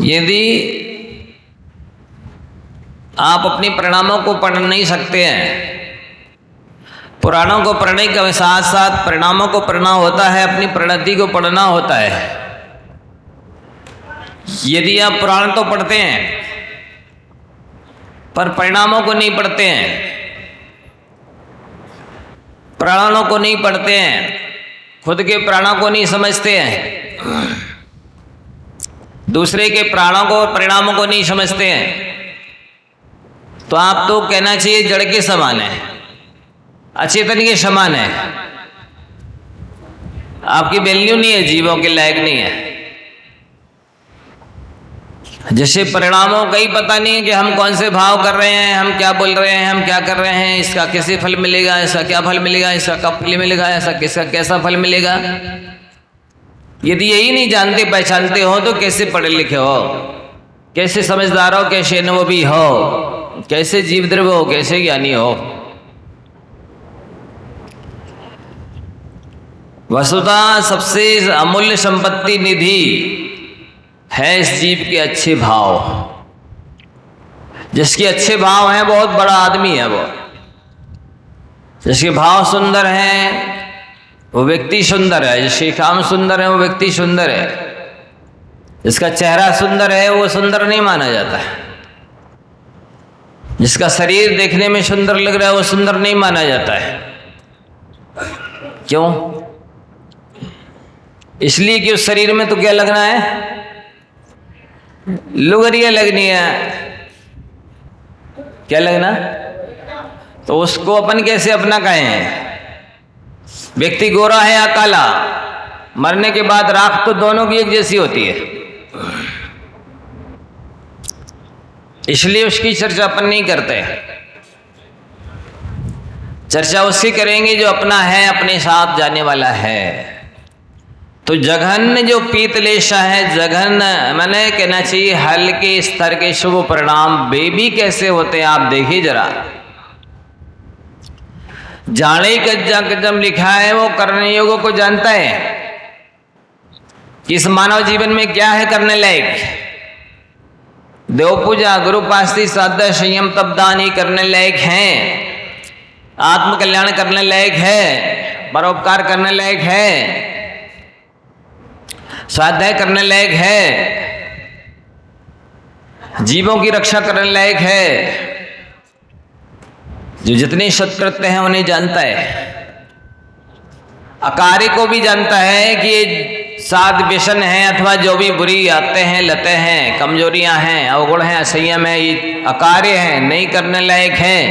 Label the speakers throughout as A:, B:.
A: यदि आप अपने परिणामों को पढ़ नहीं सकते हैं, पुराणों को पढ़ने के साथ साथ परिणामों को पढ़ना होता है, अपनी प्रणति को पढ़ना होता है। यदि आप पुराण तो पढ़ते हैं पर परिणामों को नहीं पढ़ते हैं, प्राणों को नहीं पढ़ते हैं, खुद के प्राणों को नहीं समझते हैं, दूसरे के प्राणों को परिणामों को नहीं समझते हैं, तो आप तो कहना चाहिए जड़ के समान है, अचेतन के समान है, आपकी वैल्यू नहीं है, जीवों के लायक नहीं है। जैसे परिणामों का ही पता नहीं है कि हम कौन से भाव कर रहे हैं, हम क्या बोल रहे हैं, हम क्या कर रहे हैं, इसका कैसे फल मिलेगा, इसका क्या फल मिलेगा, इसका कब फल मिलेगा, ऐसा किसका कैसा फल मिलेगा। यदि यही नहीं जानते पहचानते हो तो कैसे पढ़े लिखे हो, कैसे समझदार हो, कैसे अनुभवी हो, कैसे जीव द्रव्य हो, कैसे ज्ञानी हो। वस्तुतः सबसे अमूल्य संपत्ति निधि है इस जीव के अच्छे भाव। जिसके अच्छे भाव हैं बहुत बड़ा आदमी है वो। जिसके भाव सुंदर हैं वो व्यक्ति सुंदर है, जिसके काम सुंदर है वो व्यक्ति सुंदर है। जिसका चेहरा सुंदर है वो सुंदर नहीं माना जाता है। जिसका शरीर देखने में सुंदर लग रहा है वो सुंदर नहीं माना जाता है। क्यों? इसलिए कि उस शरीर में तो क्या लगना है, लुगरिया लगनी है। क्या लगना? तो उसको अपन कैसे अपना कहें? व्यक्ति गोरा है या काला, मरने के बाद राख तो दोनों की एक जैसी होती है। इसलिए उसकी चर्चा अपन नहीं करते। चर्चा उसकी करेंगे जो अपना है, अपने साथ जाने वाला है। तो जघन्य जो पीतलेशा है, जघन्य मैंने कहना चाहिए हल्के स्तर के शुभ परिणाम वे भी कैसे होते हैं आप देखिए जरा। जाने कज्जम लिखा है वो करने योगों को जानता है कि इस मानव जीवन में क्या है करने लायक। देव पूजा, गुरु पास्ती, श्राद्ध, संयम, तपदानी करने लायक हैं, आत्म कल्याण करने लायक है, परोपकार करने लायक है, स्वाध्याय करने लायक है, जीवों की रक्षा करने लायक है। जो जितने सत्कृत्य हैं उन्हें जानता है। अकार्य को भी जानता है कि ये साध व्यसन है अथवा जो भी बुरी आते हैं, लते हैं, कमजोरियां हैं, अवगुण हैं, असंयम है, ये अकार्य हैं, नहीं करने लायक हैं।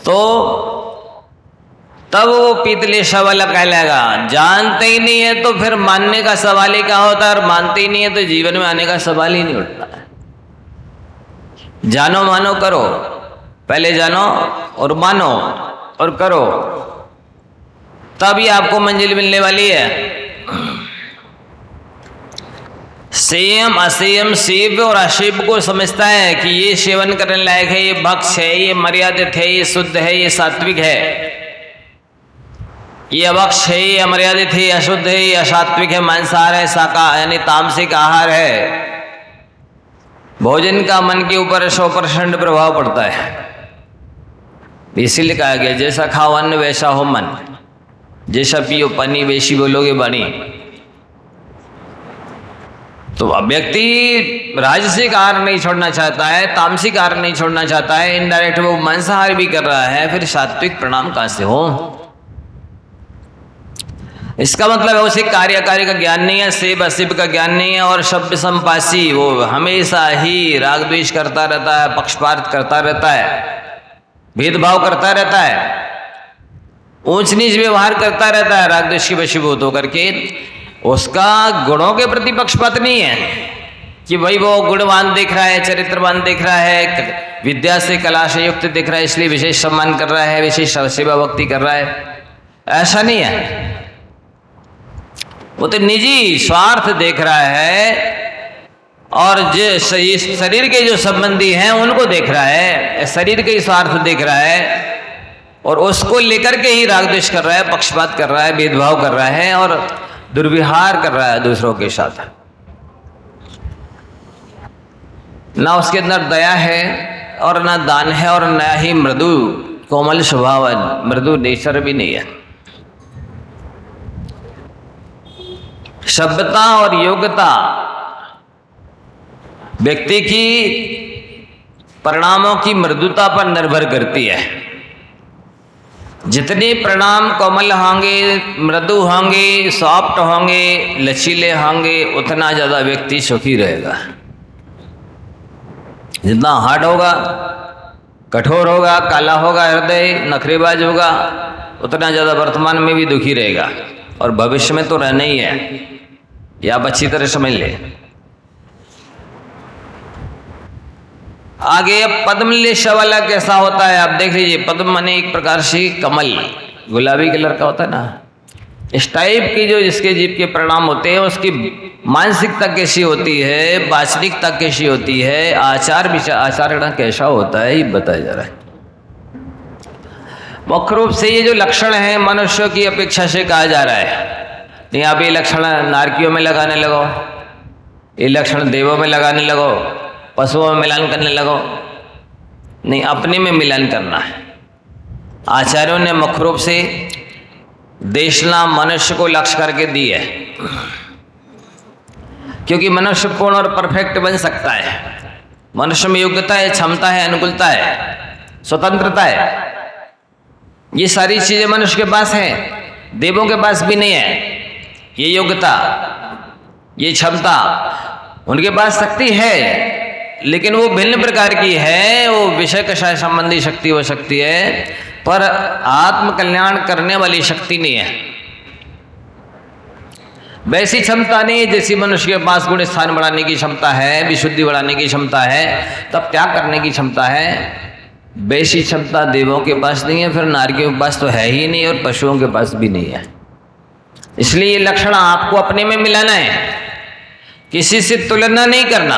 A: तो तब वो पीतलेशा वाला कहलाएगा। जानते ही नहीं है तो फिर मानने का सवाल ही क्या होता है, और मानते ही नहीं है तो जीवन में आने का सवाल ही नहीं उठता है। जानो मानो करो, पहले जानो और मानो और करो, तभी आपको मंजिल मिलने वाली है। संयम असंयम, सेव्य और असेव्य को समझता है कि ये सेवन करने लायक है, ये भक्ष है, ये मर्यादित है, ये शुद्ध है, ये सात्विक है, ये अभक्ष है, ये अमर्यादित है, अशुद्ध है, ये असात्विक है, मांसाहार है, शाकाहार यानी तामसिक आहार है। भोजन का मन के ऊपर 100% प्रभाव पड़ता है। इसीलिए कहा गया जैसा खाओ अन्न वैसा हो मन, जैसा पियो पानी वैसी बोलोगे वाणी। तो व्यक्ति राजसिक आहार नहीं छोड़ना चाहता है, तामसिक आहार नहीं छोड़ना चाहता है, इनडायरेक्ट वो मांसाहार भी कर रहा है, फिर सात्विक परिणाम कहां से हो? इसका मतलब है उसे कार्य का ज्ञान नहीं है, सेव असेव का ज्ञान नहीं है, और शब्द संपासी, वो हमेशा ही राग द्वेष करता रहता है, पक्षपात करता रहता है, भेदभाव करता रहता है, ऊंच नीच व्यवहार करता रहता है, राग द्वेष के वशीभूत होकर के। उसका गुणों के प्रति पक्षपात नहीं है कि भाई वो गुणवान देख रहा है, चरित्रवान देख रहा है, विद्या से कला से युक्त देख रहा है इसलिए विशेष सम्मान कर रहा है, विशेष सेवा भक्ति कर रहा है, ऐसा नहीं है। वो तो निजी स्वार्थ देख रहा है, और जो शरीर के जो संबंधी हैं उनको देख रहा है, शरीर के ही स्वार्थ देख रहा है, और उसको लेकर के ही राग द्वेष कर रहा है, पक्षपात कर रहा है, भेदभाव कर रहा है और दुर्व्यवहार कर रहा है दूसरों के साथ। ना उसके अंदर दया है और ना दान है और ना ही मृदु कोमल स्वभाव, मृदु नेचर भी नहीं है। सभ्यता और योग्यता व्यक्ति की परिणामों की मृदुता पर निर्भर करती है। जितने परिणाम कोमल होंगे, मृदु होंगे, सॉफ्ट होंगे, लचीले होंगे, उतना ज़्यादा व्यक्ति सुखी रहेगा। जितना हार्ड होगा, कठोर होगा, काला होगा हृदय, नखरेबाज होगा, उतना ज़्यादा वर्तमान में भी दुखी रहेगा और भविष्य में तो रहना ही है। ये आप अच्छी तरह समझ ले। आगे अब पद्म लेशा वाला कैसा होता है आप देख लीजिए। पद्म माने एक प्रकार से कमल, गुलाबी कलर का होता है ना, इस टाइप की जो जिसके जीव के परिणाम होते हैं, उसकी मानसिकता कैसी होती है, वाचनिकता कैसी होती है, आचार विचार आचरण कैसा होता है, ये बताया जा रहा है। मुख्य रूप से ये जो लक्षण है मनुष्य की अपेक्षा से कहा जा रहा है। नहीं आप ये लक्षण नारकियों में लगाने लगो, ये लक्षण देवों में लगाने लगो, पशुओं में मिलान करने लगो, नहीं अपने में मिलान करना है। आचार्यों ने मुख्य रूप से देशना मनुष्य को लक्ष्य करके दी है, क्योंकि मनुष्य पूर्ण और परफेक्ट बन सकता है। मनुष्य में योग्यता है, क्षमता है, अनुकूलता है, स्वतंत्रता है, ये सारी चीजें मनुष्य के पास है, देवों के पास भी नहीं है। ये योग्यता, ये क्षमता उनके पास शक्ति है, लेकिन वो भिन्न प्रकार की है। वो विषय कषाय संबंधी शक्ति हो सकती है, पर आत्म कल्याण करने वाली शक्ति नहीं है। वैसी क्षमता नहीं जैसी मनुष्य के पास गुण स्थान बढ़ाने की क्षमता है, विशुद्धि बढ़ाने की क्षमता है, तब त्याग करने की क्षमता है। वैसी क्षमता देवों के पास नहीं है, फिर नारियों के पास तो है ही नहीं और पशुओं के पास भी नहीं है। इसलिए ये लक्षण आपको अपने में मिलाना है, किसी से तुलना नहीं करना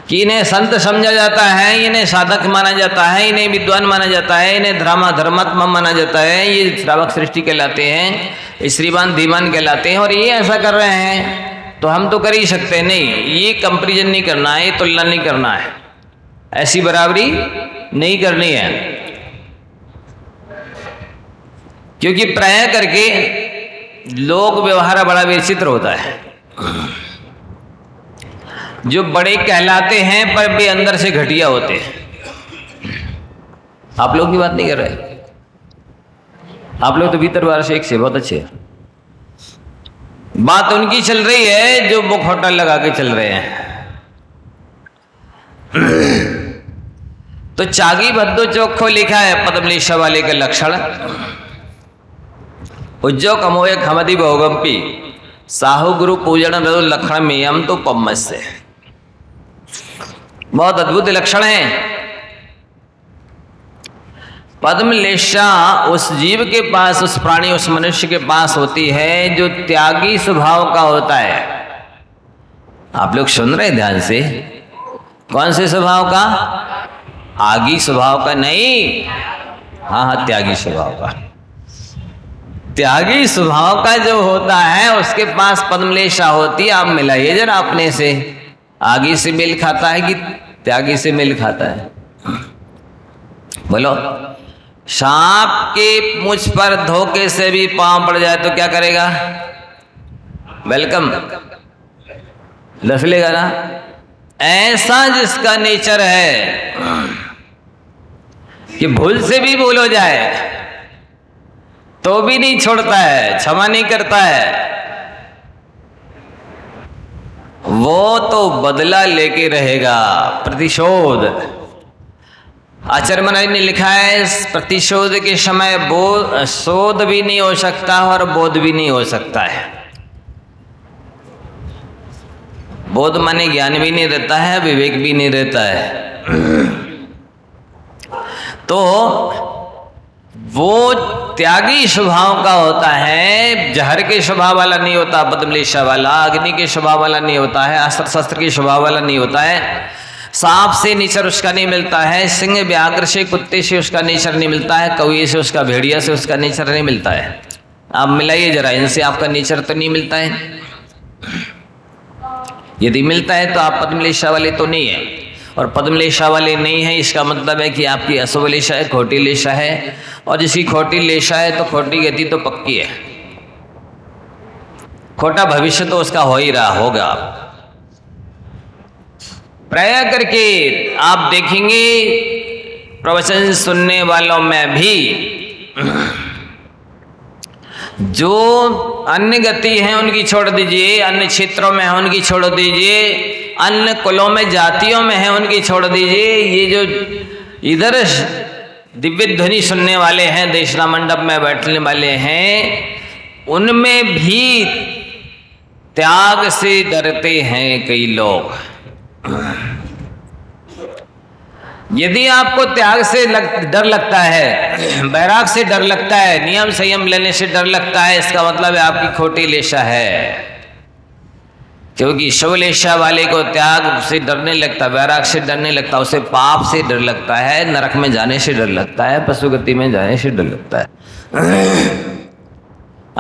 A: कि इन्हें संत समझा जाता है, इन्हें साधक माना जाता है, इन्हें विद्वान माना जाता है, इन्हें धर्मात्मा माना जाता है, ये श्रावक सृष्टि कहलाते हैं, श्रीमान धीमान कहलाते हैं और ये ऐसा कर रहे हैं तो हम तो कर ही सकते हैं। नहीं, ये कंपेरिजन नहीं करना है, ये तुलना नहीं करना है, ऐसी बराबरी नहीं करनी है। क्योंकि प्राय करके लोक व्यवहार बड़ा विचित्र होता है। जो बड़े कहलाते हैं पर भी अंदर से घटिया होते हैं। आप लोग की बात नहीं कर रहे, आप लोग तो भीतर बाहर से एक से बहुत अच्छे हैं। बात उनकी चल रही है जो मुख होटल लगा के चल रहे हैं। तो चागी भद्दो चोखो लिखा है पद्मलेशा वाले के लक्षण। उज्जो कमोय खमदी बहुगंपी साहु गुरु पूजन रदु लक्षण मेयम तो पम्मस से। बहुत अद्भुत लक्षण है। पद्मलेशा उस जीव के पास, उस प्राणी, उस मनुष्य के पास होती है जो त्यागी स्वभाव का होता है। आप लोग सुन रहे ध्यान से? कौन से स्वभाव का? आगी स्वभाव का नहीं, हाँ त्यागी स्वभाव का। त्यागी स्वभाव का जो होता है उसके पास पद्मलेशा होती है। आप मिलाइए जरा अपने से, आगी से मेल खाता है कि त्यागी से मेल खाता है? बोलो। सांप के मुझ पर धोखे से भी पांव पड़ जाए तो क्या करेगा? वेलकम, लफलेगा ना। ऐसा जिसका नेचर है कि भूल से भी भूल हो जाए तो भी नहीं छोड़ता है, क्षमा नहीं करता है, वो तो बदला लेके रहेगा, प्रतिशोध। आचार्य महाराज ने लिखा है प्रतिशोध के समय शोध भी नहीं हो सकता और बोध भी नहीं हो सकता है। बोध माने ज्ञान भी नहीं रहता है, विवेक भी नहीं रहता है। तो वो त्यागी स्वभाव का होता है, जहर के स्वभाव वाला नहीं होता पद्मलेशा वाला, अग्नि के स्वभाव वाला नहीं होता है, अस्त्र शस्त्र के स्वभाव वाला नहीं होता है। सांप से नेचर उसका नहीं मिलता है, सिंह व्याघ्र से कुत्ते से उसका नेचर नहीं मिलता है, कौवे से उसका भेड़िया से उसका नेचर नहीं मिलता है। आप मिलाइए जरा, इनसे आपका नेचर तो नहीं मिलता है। यदि मिलता है तो आप पद्मलेशा वाले तो नहीं है, और पद्मलेशा वाले नहीं है इसका मतलब है कि आपकी अशुभ लेशा है, खोटी लेशा है, और जिसकी खोटी लेशा है तो खोटी गति तो पक्की है, खोटा भविष्य तो उसका हो ही रहा होगा। प्रयास करके आप देखेंगे प्रवचन सुनने वालों में भी जो अन्य गति है उनकी छोड़ दीजिए, अन्य क्षेत्रों में है उनकी छोड़ दीजिए, अन्य कुलों में जातियों में है उनकी छोड़ दीजिए। ये जो इधर दिव्य ध्वनि सुनने वाले हैं, देशना मंडप में बैठने वाले हैं, उनमें भी त्याग से डरते हैं कई लोग। यदि आपको त्याग से डर लगता है, वैराग से डर लगता है, नियम संयम लेने से डर लगता है, इसका मतलब है आपकी खोटी लेशा है। क्योंकि शुभ लेशा वाले को त्याग से डरने लगता, वैराग से डरने लगता, उसे पाप से डर लगता है, नरक में जाने से डर लगता है, पशुगति में जाने से डर लगता है।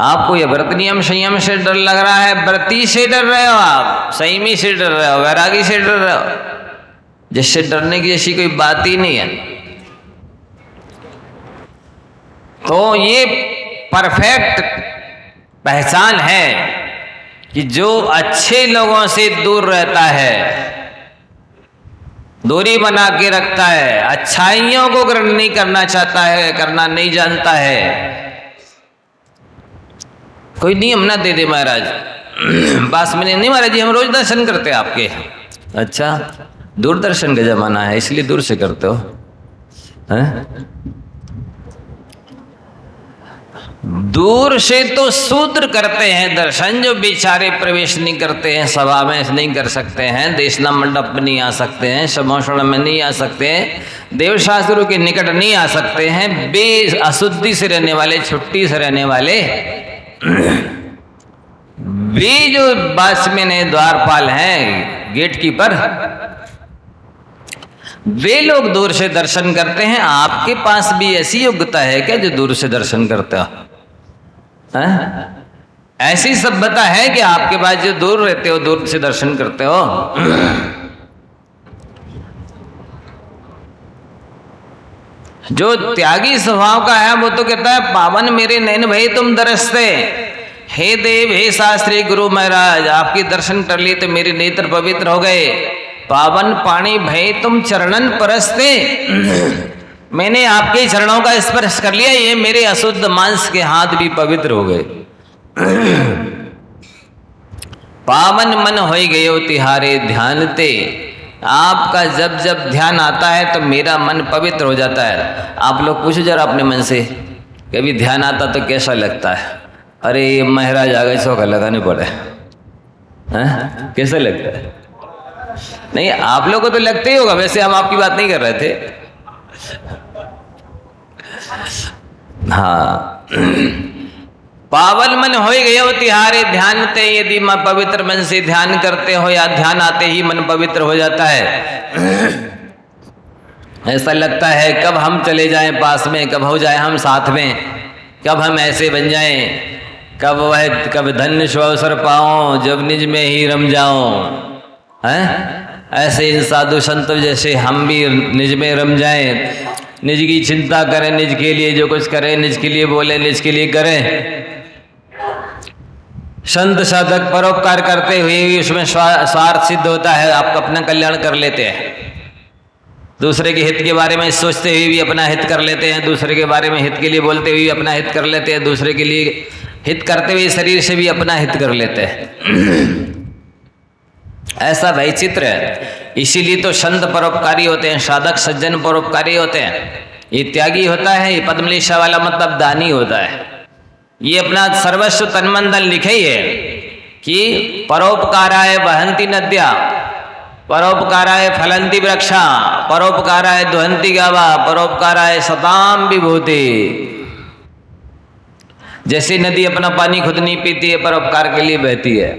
A: आपको ये व्रत नियम संयम से डर लग रहा है, व्रती से डर रहे हो आप, संयमी से डर रहे हो, वैरागी से डर रहे हो, जिससे डरने की ऐसी कोई बात ही नहीं है। तो ये परफेक्ट पहचान है कि जो अच्छे लोगों से दूर रहता है, दूरी बना के रखता है, अच्छाइयों को ग्रहण नहीं करना चाहता है, करना नहीं जानता है। कोई नियम ना दे दे महाराज, बस मैंने नहीं महाराज जी हम रोज दर्शन करते हैं आपके। अच्छा, दूरदर्शन का जमाना है इसलिए दूर से करते हो हैं? दूर से तो शूद्र करते हैं दर्शन, जो बेचारे प्रवेश नहीं करते हैं, सभा में नहीं कर सकते हैं, देशना मंडप में नहीं आ सकते हैं, समोषण में नहीं आ सकते हैं, देवशास्त्रों के निकट नहीं आ सकते हैं, बे अशुद्धि से रहने वाले, छुट्टी से रहने वाले, वे जो वॉचमैन है, द्वारपाल हैं, गेट कीपर, वे लोग दूर से दर्शन करते हैं। आपके पास भी ऐसी योग्यता है क्या जो दूर से दर्शन करते हो? ऐसी सभ्यता है कि आपके पास जो दूर रहते हो दूर से दर्शन करते हो? जो त्यागी स्वभाव का है वो तो कहता है पावन मेरे नैन भई तुम दरसते, हे देव हे शास्त्री गुरु महाराज आपके दर्शन कर लिए तो मेरे नेत्र पवित्र हो गए। पावन पाणी भय तुम चरणन परसते, मैंने आपके चरणों का स्पर्श कर लिया, ये मेरे अशुद्ध मांस के हाथ भी पवित्र हो गए। पावन मन हो गयो तिहारे ध्यानते, आपका जब जब ध्यान आता है तो मेरा मन पवित्र हो जाता है। आप लोग पूछो जरा अपने मन से, कभी ध्यान आता तो कैसा लगता है? अरे ये महाराज आ गए, चौका लगाने पड़े हैं, कैसा लगता है? नहीं, आप लोगों को तो लगते ही होगा, वैसे हम आपकी बात नहीं कर रहे थे। हाँ, पावन मन हो गए हो तिहारे ध्यानते, यदि मैं पवित्र मन से ध्यान करते हो या ध्यान आते ही मन पवित्र हो जाता है। ऐसा लगता है कब हम चले जाएं पास में, कब हो जाए हम साथ में, कब हम ऐसे बन जाएं, कब धन्य अवसर पाओ जब निज में ही रम जाओ, हैं? ऐसे इन साधु संतों जैसे हम भी निज में रम जाएं, निज की चिंता करें, निज के लिए जो कुछ करें, निज के लिए बोले, निज के लिए करें। संत साधक परोपकार करते हुए भी उसमें स्वार्थ सिद्ध होता है, आप अपना कल्याण कर लेते हैं। दूसरे के हित के बारे में सोचते हुए भी अपना हित कर लेते हैं, दूसरे के बारे में हित के लिए बोलते हुए भी अपना हित कर लेते हैं, दूसरे के लिए हित करते हुए शरीर से भी अपना हित कर लेते हैं। ऐसा वैचित्र है। इसीलिए तो संत परोपकारी होते हैं, साधक सज्जन परोपकारी होते हैं। ये त्यागी होता है, ये पद्मलेशा वाला मतलब दानी होता है। ये अपना सर्वस्व तन्मन धन लिखे ही है कि परोपकाराय वहंती नद्या, परोपकाराय फलंती वृक्षा, परोपकाराय दुहंती गावा, परोपकाराय सताम विभूति। जैसे नदी अपना पानी खुद नहीं पीती है, परोपकार के लिए बहती है।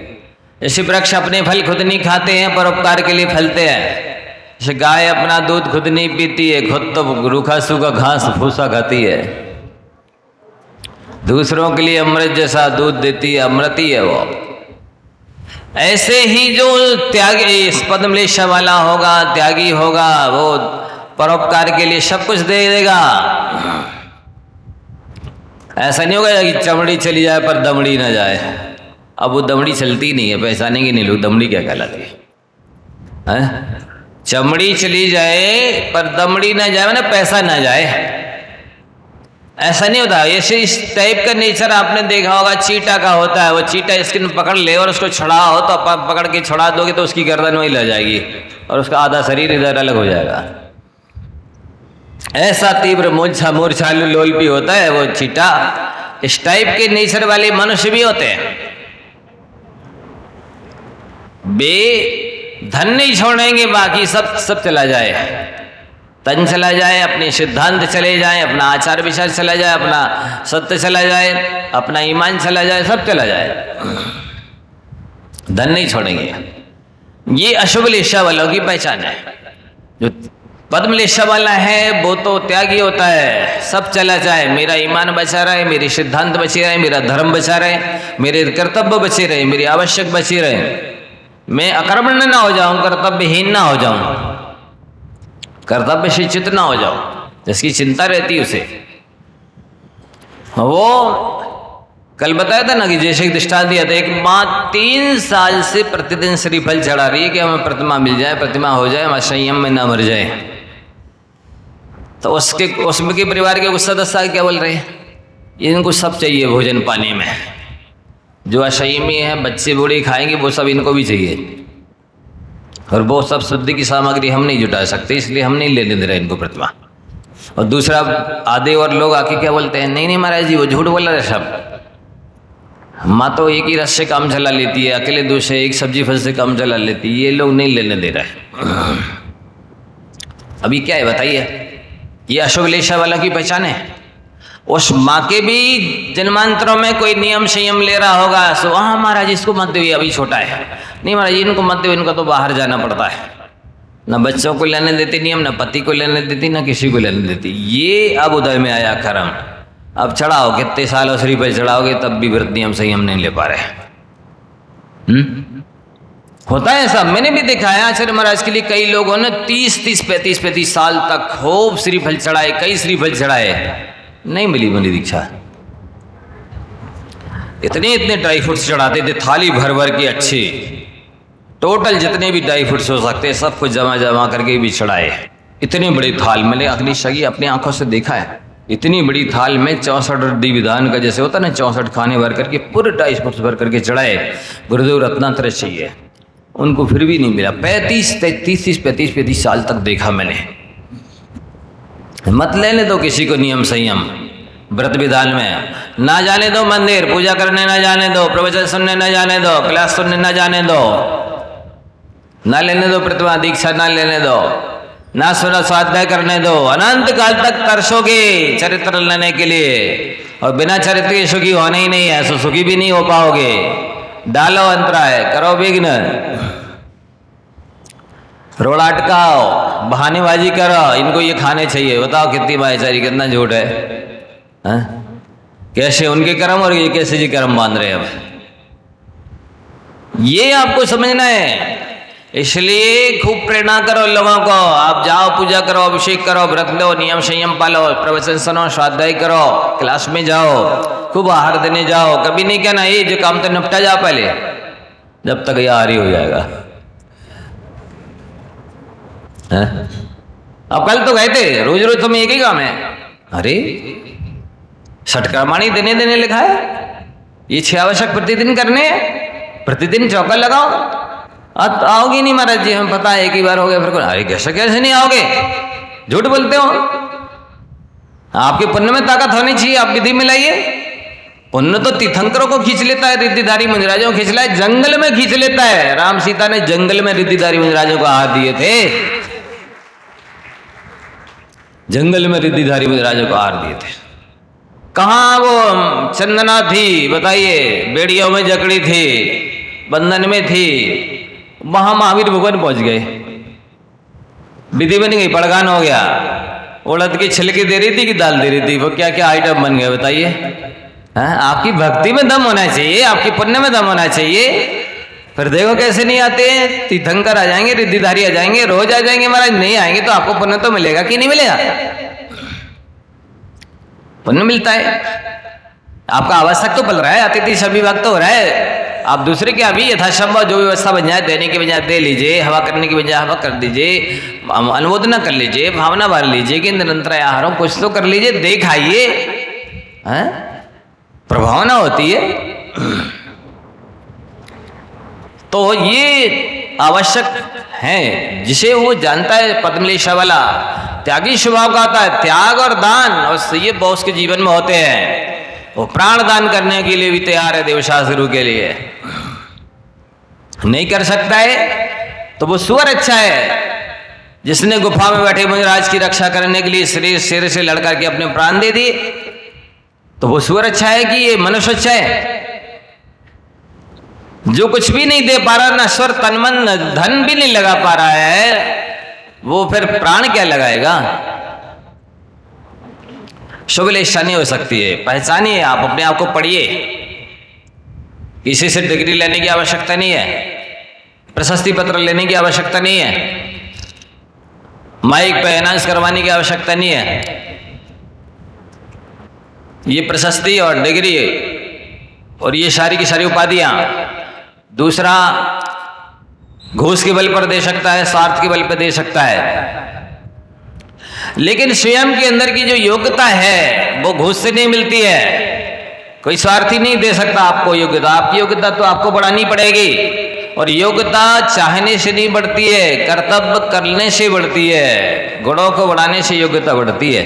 A: जैसे वृक्ष अपने फल खुद नहीं खाते हैं, परोपकार के लिए फलते हैं। जैसे गाय अपना दूध खुद नहीं पीती है, खुद तो रूखा सूखा घास भूसा खाती है, दूसरों के लिए अमृत जैसा दूध देती है, अमृती है वो। ऐसे ही जो त्यागी इस पद्मलेशा वाला होगा, त्यागी होगा, वो परोपकार के लिए सब कुछ दे देगा। ऐसा नहीं होगा कि चमड़ी चली जाए पर दमड़ी ना जाए। अब वो दमड़ी चलती नहीं है, पहचानेंगे नहीं लोग दमड़ी क्या कहलाती है। चमड़ी चली जाए पर दमड़ी ना जाए, ना पैसा ना जाए, ऐसा नहीं होता। ऐसे इस टाइप का नेचर आपने देखा होगा चीटा का होता है। वो चीटा स्किन पकड़ ले और उसको छुड़ाओ तो पकड़ के छुड़ा दोगे तो उसकी गर्दन वही लग जाएगी और उसका आधा शरीर इधर अलग हो जाएगा। ऐसा तीव्र मूर्छालु लोल भी होता है वो चीटा। इस टाइप के नेचर वाले मनुष्य भी होते हैं। बे धन नहीं छोड़ेंगे, बाकी सब चला जाए, तन चला जाए, अपने सिद्धांत चले जाए, अपना आचार विचार चला जाए, अपना सत्य चला जाए, अपना ईमान चला जाए, सब चला जाए, धन नहीं छोड़ेंगे। ये अशुभ लेशा वालों की पहचान है। जो पद्म लेशा वाला है वो तो त्यागी होता है, सब चला जाए, मेरा ईमान बचा रहे, मेरे सिद्धांत बचे रहे, मेरा धर्म बचा रहे, मेरे कर्तव्य बचे रहे, मेरी आवश्यक बचे रहे, मैं अकर्मण्य ना हो जाऊं, कर्तव्यहीन ना हो जाऊं, कर्तव्य से चित ना हो जाऊं, जिसकी चिंता रहती उसे। वो कल बताया था ना कि जैसे एक दृष्टांत दिया था, एक माँ 3 साल से प्रतिदिन श्रीफल चढ़ा रही है कि हमें प्रतिमा मिल जाए, प्रतिमा हो जाए, हम संयम में ना मर जाए। तो उसमें के परिवार के कुछ सदस्य क्या बोल रहे हैं, इनको सब चाहिए भोजन पानी में, जो असंयमी है, बच्चे बूढ़े खाएंगे वो सब इनको भी चाहिए, और वो सब शुद्धि की सामग्री हम नहीं जुटा सकते, इसलिए हम नहीं लेने दे रहे इनको प्रतिमा। और दूसरा आधे और लोग आके क्या बोलते हैं, नहीं महाराज जी वो झूठ बोल रहे सब, माँ तो एक ही रस से काम चला लेती है, अकेले दूसरे एक सब्जी फल से काम चला लेती है, ये लोग नहीं लेने दे रहे। अभी क्या है बताइए, ये अशुभ लेशा वाला की पहचान है। उस माँ के भी जन्मांतरों में कोई नियम संयम ले रहा होगा, सो हाँ महाराज इसको मत दो, अभी छोटा है, नहीं महाराज इनको मत दो, इनको तो बाहर जाना पड़ता है, न बच्चों को लेने देती नियम, न पति को लेने देती, न किसी को लेने देती। ये अब उदय में आया कर्म। अब चढ़ाओ, कितने सालों श्री पर चढ़ाओगे तब भी व्रत नियम संयम नहीं ले पा रहे। होता है सब, मैंने भी देखा है। आचार्य महाराज के लिए कई लोगों ने 30-35 साल तक खूब श्रीफल चढ़ाए, कई श्रीफल चढ़ाए, नहीं मिली मेरी दीक्षा। इतने ड्राई फ्रूट्स चढ़ाते थे, थाली भर भर की अच्छी, टोटल जितने भी ड्राई फ्रूट्स हो सकते सब कुछ जमा करके भी चढ़ाए। इतनी बड़ी थाल, मैंने अगली सगी अपनी आंखों से देखा है, इतनी बड़ी थाल में 64 विधि विधान का जैसे होता ना 64 खाने भर करके पूरे ड्राई फ्रूट्स भर करके चढ़ाए। गुरुदेव रत्नात्रय चाहिए, उनको फिर भी नहीं मिला। 35 साल तक देखा मैंने। मत लेने दो किसी को नियम संयम व्रत विधान में, ना जाने दो मंदिर पूजा करने, ना जाने दो प्रवचन सुनने, ना जाने दो क्लास सुनने, ना जाने दो, ना लेने दो प्रतिमा दीक्षा, ना लेने दो, ना सुना स्वाध्याय करने दो। अनंत काल तक तरसोगे चरित्र लेने के लिए, और बिना चरित्र के सुखी होने ही नहीं है, सो सुखी भी नहीं हो पाओगे। डालो अंतराय, करो विघ्न, रोड़ा अटकाओ, बहानेबाजी करो, इनको ये खाने चाहिए। बताओ कितनी भाईचारी, कितना झूठ है, हाँ? कैसे उनके कर्म और ये कैसे जी कर्म बांध रहे हैं। अब ये आपको समझना है, इसलिए खूब प्रेरणा करो लोगों को। आप जाओ, पूजा करो, अभिषेक करो, व्रत लो, नियम संयम पालो, प्रवचन सुनो, स्वाध्याय करो, क्लास में जाओ, खूब आहार देने जाओ। कभी नहीं कहना ये जो काम तो निपटा जा पहले, जब तक ये आहारी हो जाएगा। अब कल तो गए थे, रोज रोज तुम्हें एक ही काम है। अरे षटकर्माणी देने लिखा है, ये 6 आवश्यक प्रतिदिन करने हैं, प्रतिदिन चौका लगाओ। अब आओगे नहीं महाराज जी, हमें पता है एक ही बार हो गया, फिर अरे कैसे नहीं आओगे, झूठ बोलते हो। आपके पुण्य में ताकत होनी चाहिए, आप विधि मिलाइए। पुण्य तो तीर्थंकरों को खींच लेता है, रिद्धिधारी मुनिराजों को खींच लाए, जंगल में खींच लेता है। राम सीता ने जंगल में रिद्धिधारी मुनिराजों को हाथ दिए थे, जंगल में रिद्धिधारी मुनिराजों को हार दिए थे। कहाँ वो चंदना थी बताइए, बेड़ियों में जकड़ी थी, बंधन में थी, वहां महावीर भगवान पहुंच गए। विधि बन गई, पड़गान हो गया। उड़द की छिलकी दे रही थी कि दाल दे रही थी, वो क्या क्या आइटम बन गया बताइए। आपकी भक्ति में दम होना चाहिए, आपकी पुण्य में दम होना चाहिए। फिर देखो कैसे नहीं आते, तीर्थंकर आ जाएंगे, रिद्धिधारी आ जाएंगे, रोज आ जाएंगे महाराज। नहीं आएंगे तो आपको पुण्य तो मिलेगा कि नहीं मिलेगा? पुण्य मिलता है। आपका आवश्यक तो पल रहा है, अतिथि सभी वक्त तो हो रहा है। आप दूसरे के अभी यथासंभव जो व्यवस्था बन जाए, देने की बजाय दे लीजिए, हवा करने की बजाय हवा कर दीजिए, अनुमोदना कर लीजिए, भावना भर लीजिए कि निरंतर आहारों कुछ तो कर लीजिए, देख आइए, प्रभावना होती है। तो ये आवश्यक है, जिसे वो जानता है पद्मलेशा वाला त्यागी स्वभाव का होता है। त्याग और दान और ये बहुत के जीवन में होते हैं। वो प्राण दान करने के लिए भी तैयार है देवशास्त्रु के लिए। नहीं कर सकता है तो वो सुअर अच्छा है, जिसने गुफा में बैठे मुनिराज की रक्षा करने के लिए शरीर सिर से लड़ करके अपने प्राण दे दिए, तो वो सुअर अच्छा है कि ये मनुष्य अच्छा है? जो कुछ भी नहीं दे पा रहा, न स्वर तन मन धन भी नहीं लगा पा रहा है, वो फिर प्राण क्या लगाएगा? शुभ लेशा नहीं हो सकती है। पहचानिए, आप अपने आप को पढ़िए। किसी से डिग्री लेने की आवश्यकता नहीं है, प्रशस्ति पत्र लेने की आवश्यकता नहीं है, माइक पे अनाउंस करवाने की आवश्यकता नहीं है। ये प्रशस्ति और डिग्री और ये सारी की सारी उपाधियां दूसरा घूस के बल पर दे सकता है, स्वार्थ के बल पर दे सकता है, लेकिन स्वयं के अंदर की जो योग्यता है वो घूस से नहीं मिलती है। कोई स्वार्थी नहीं दे सकता आपको योग्यता। आपकी योग्यता तो आपको बढ़ानी पड़ेगी, और योग्यता चाहने से नहीं बढ़ती है, कर्तव्य करने से बढ़ती है। गुणों को बढ़ाने से योग्यता बढ़ती है,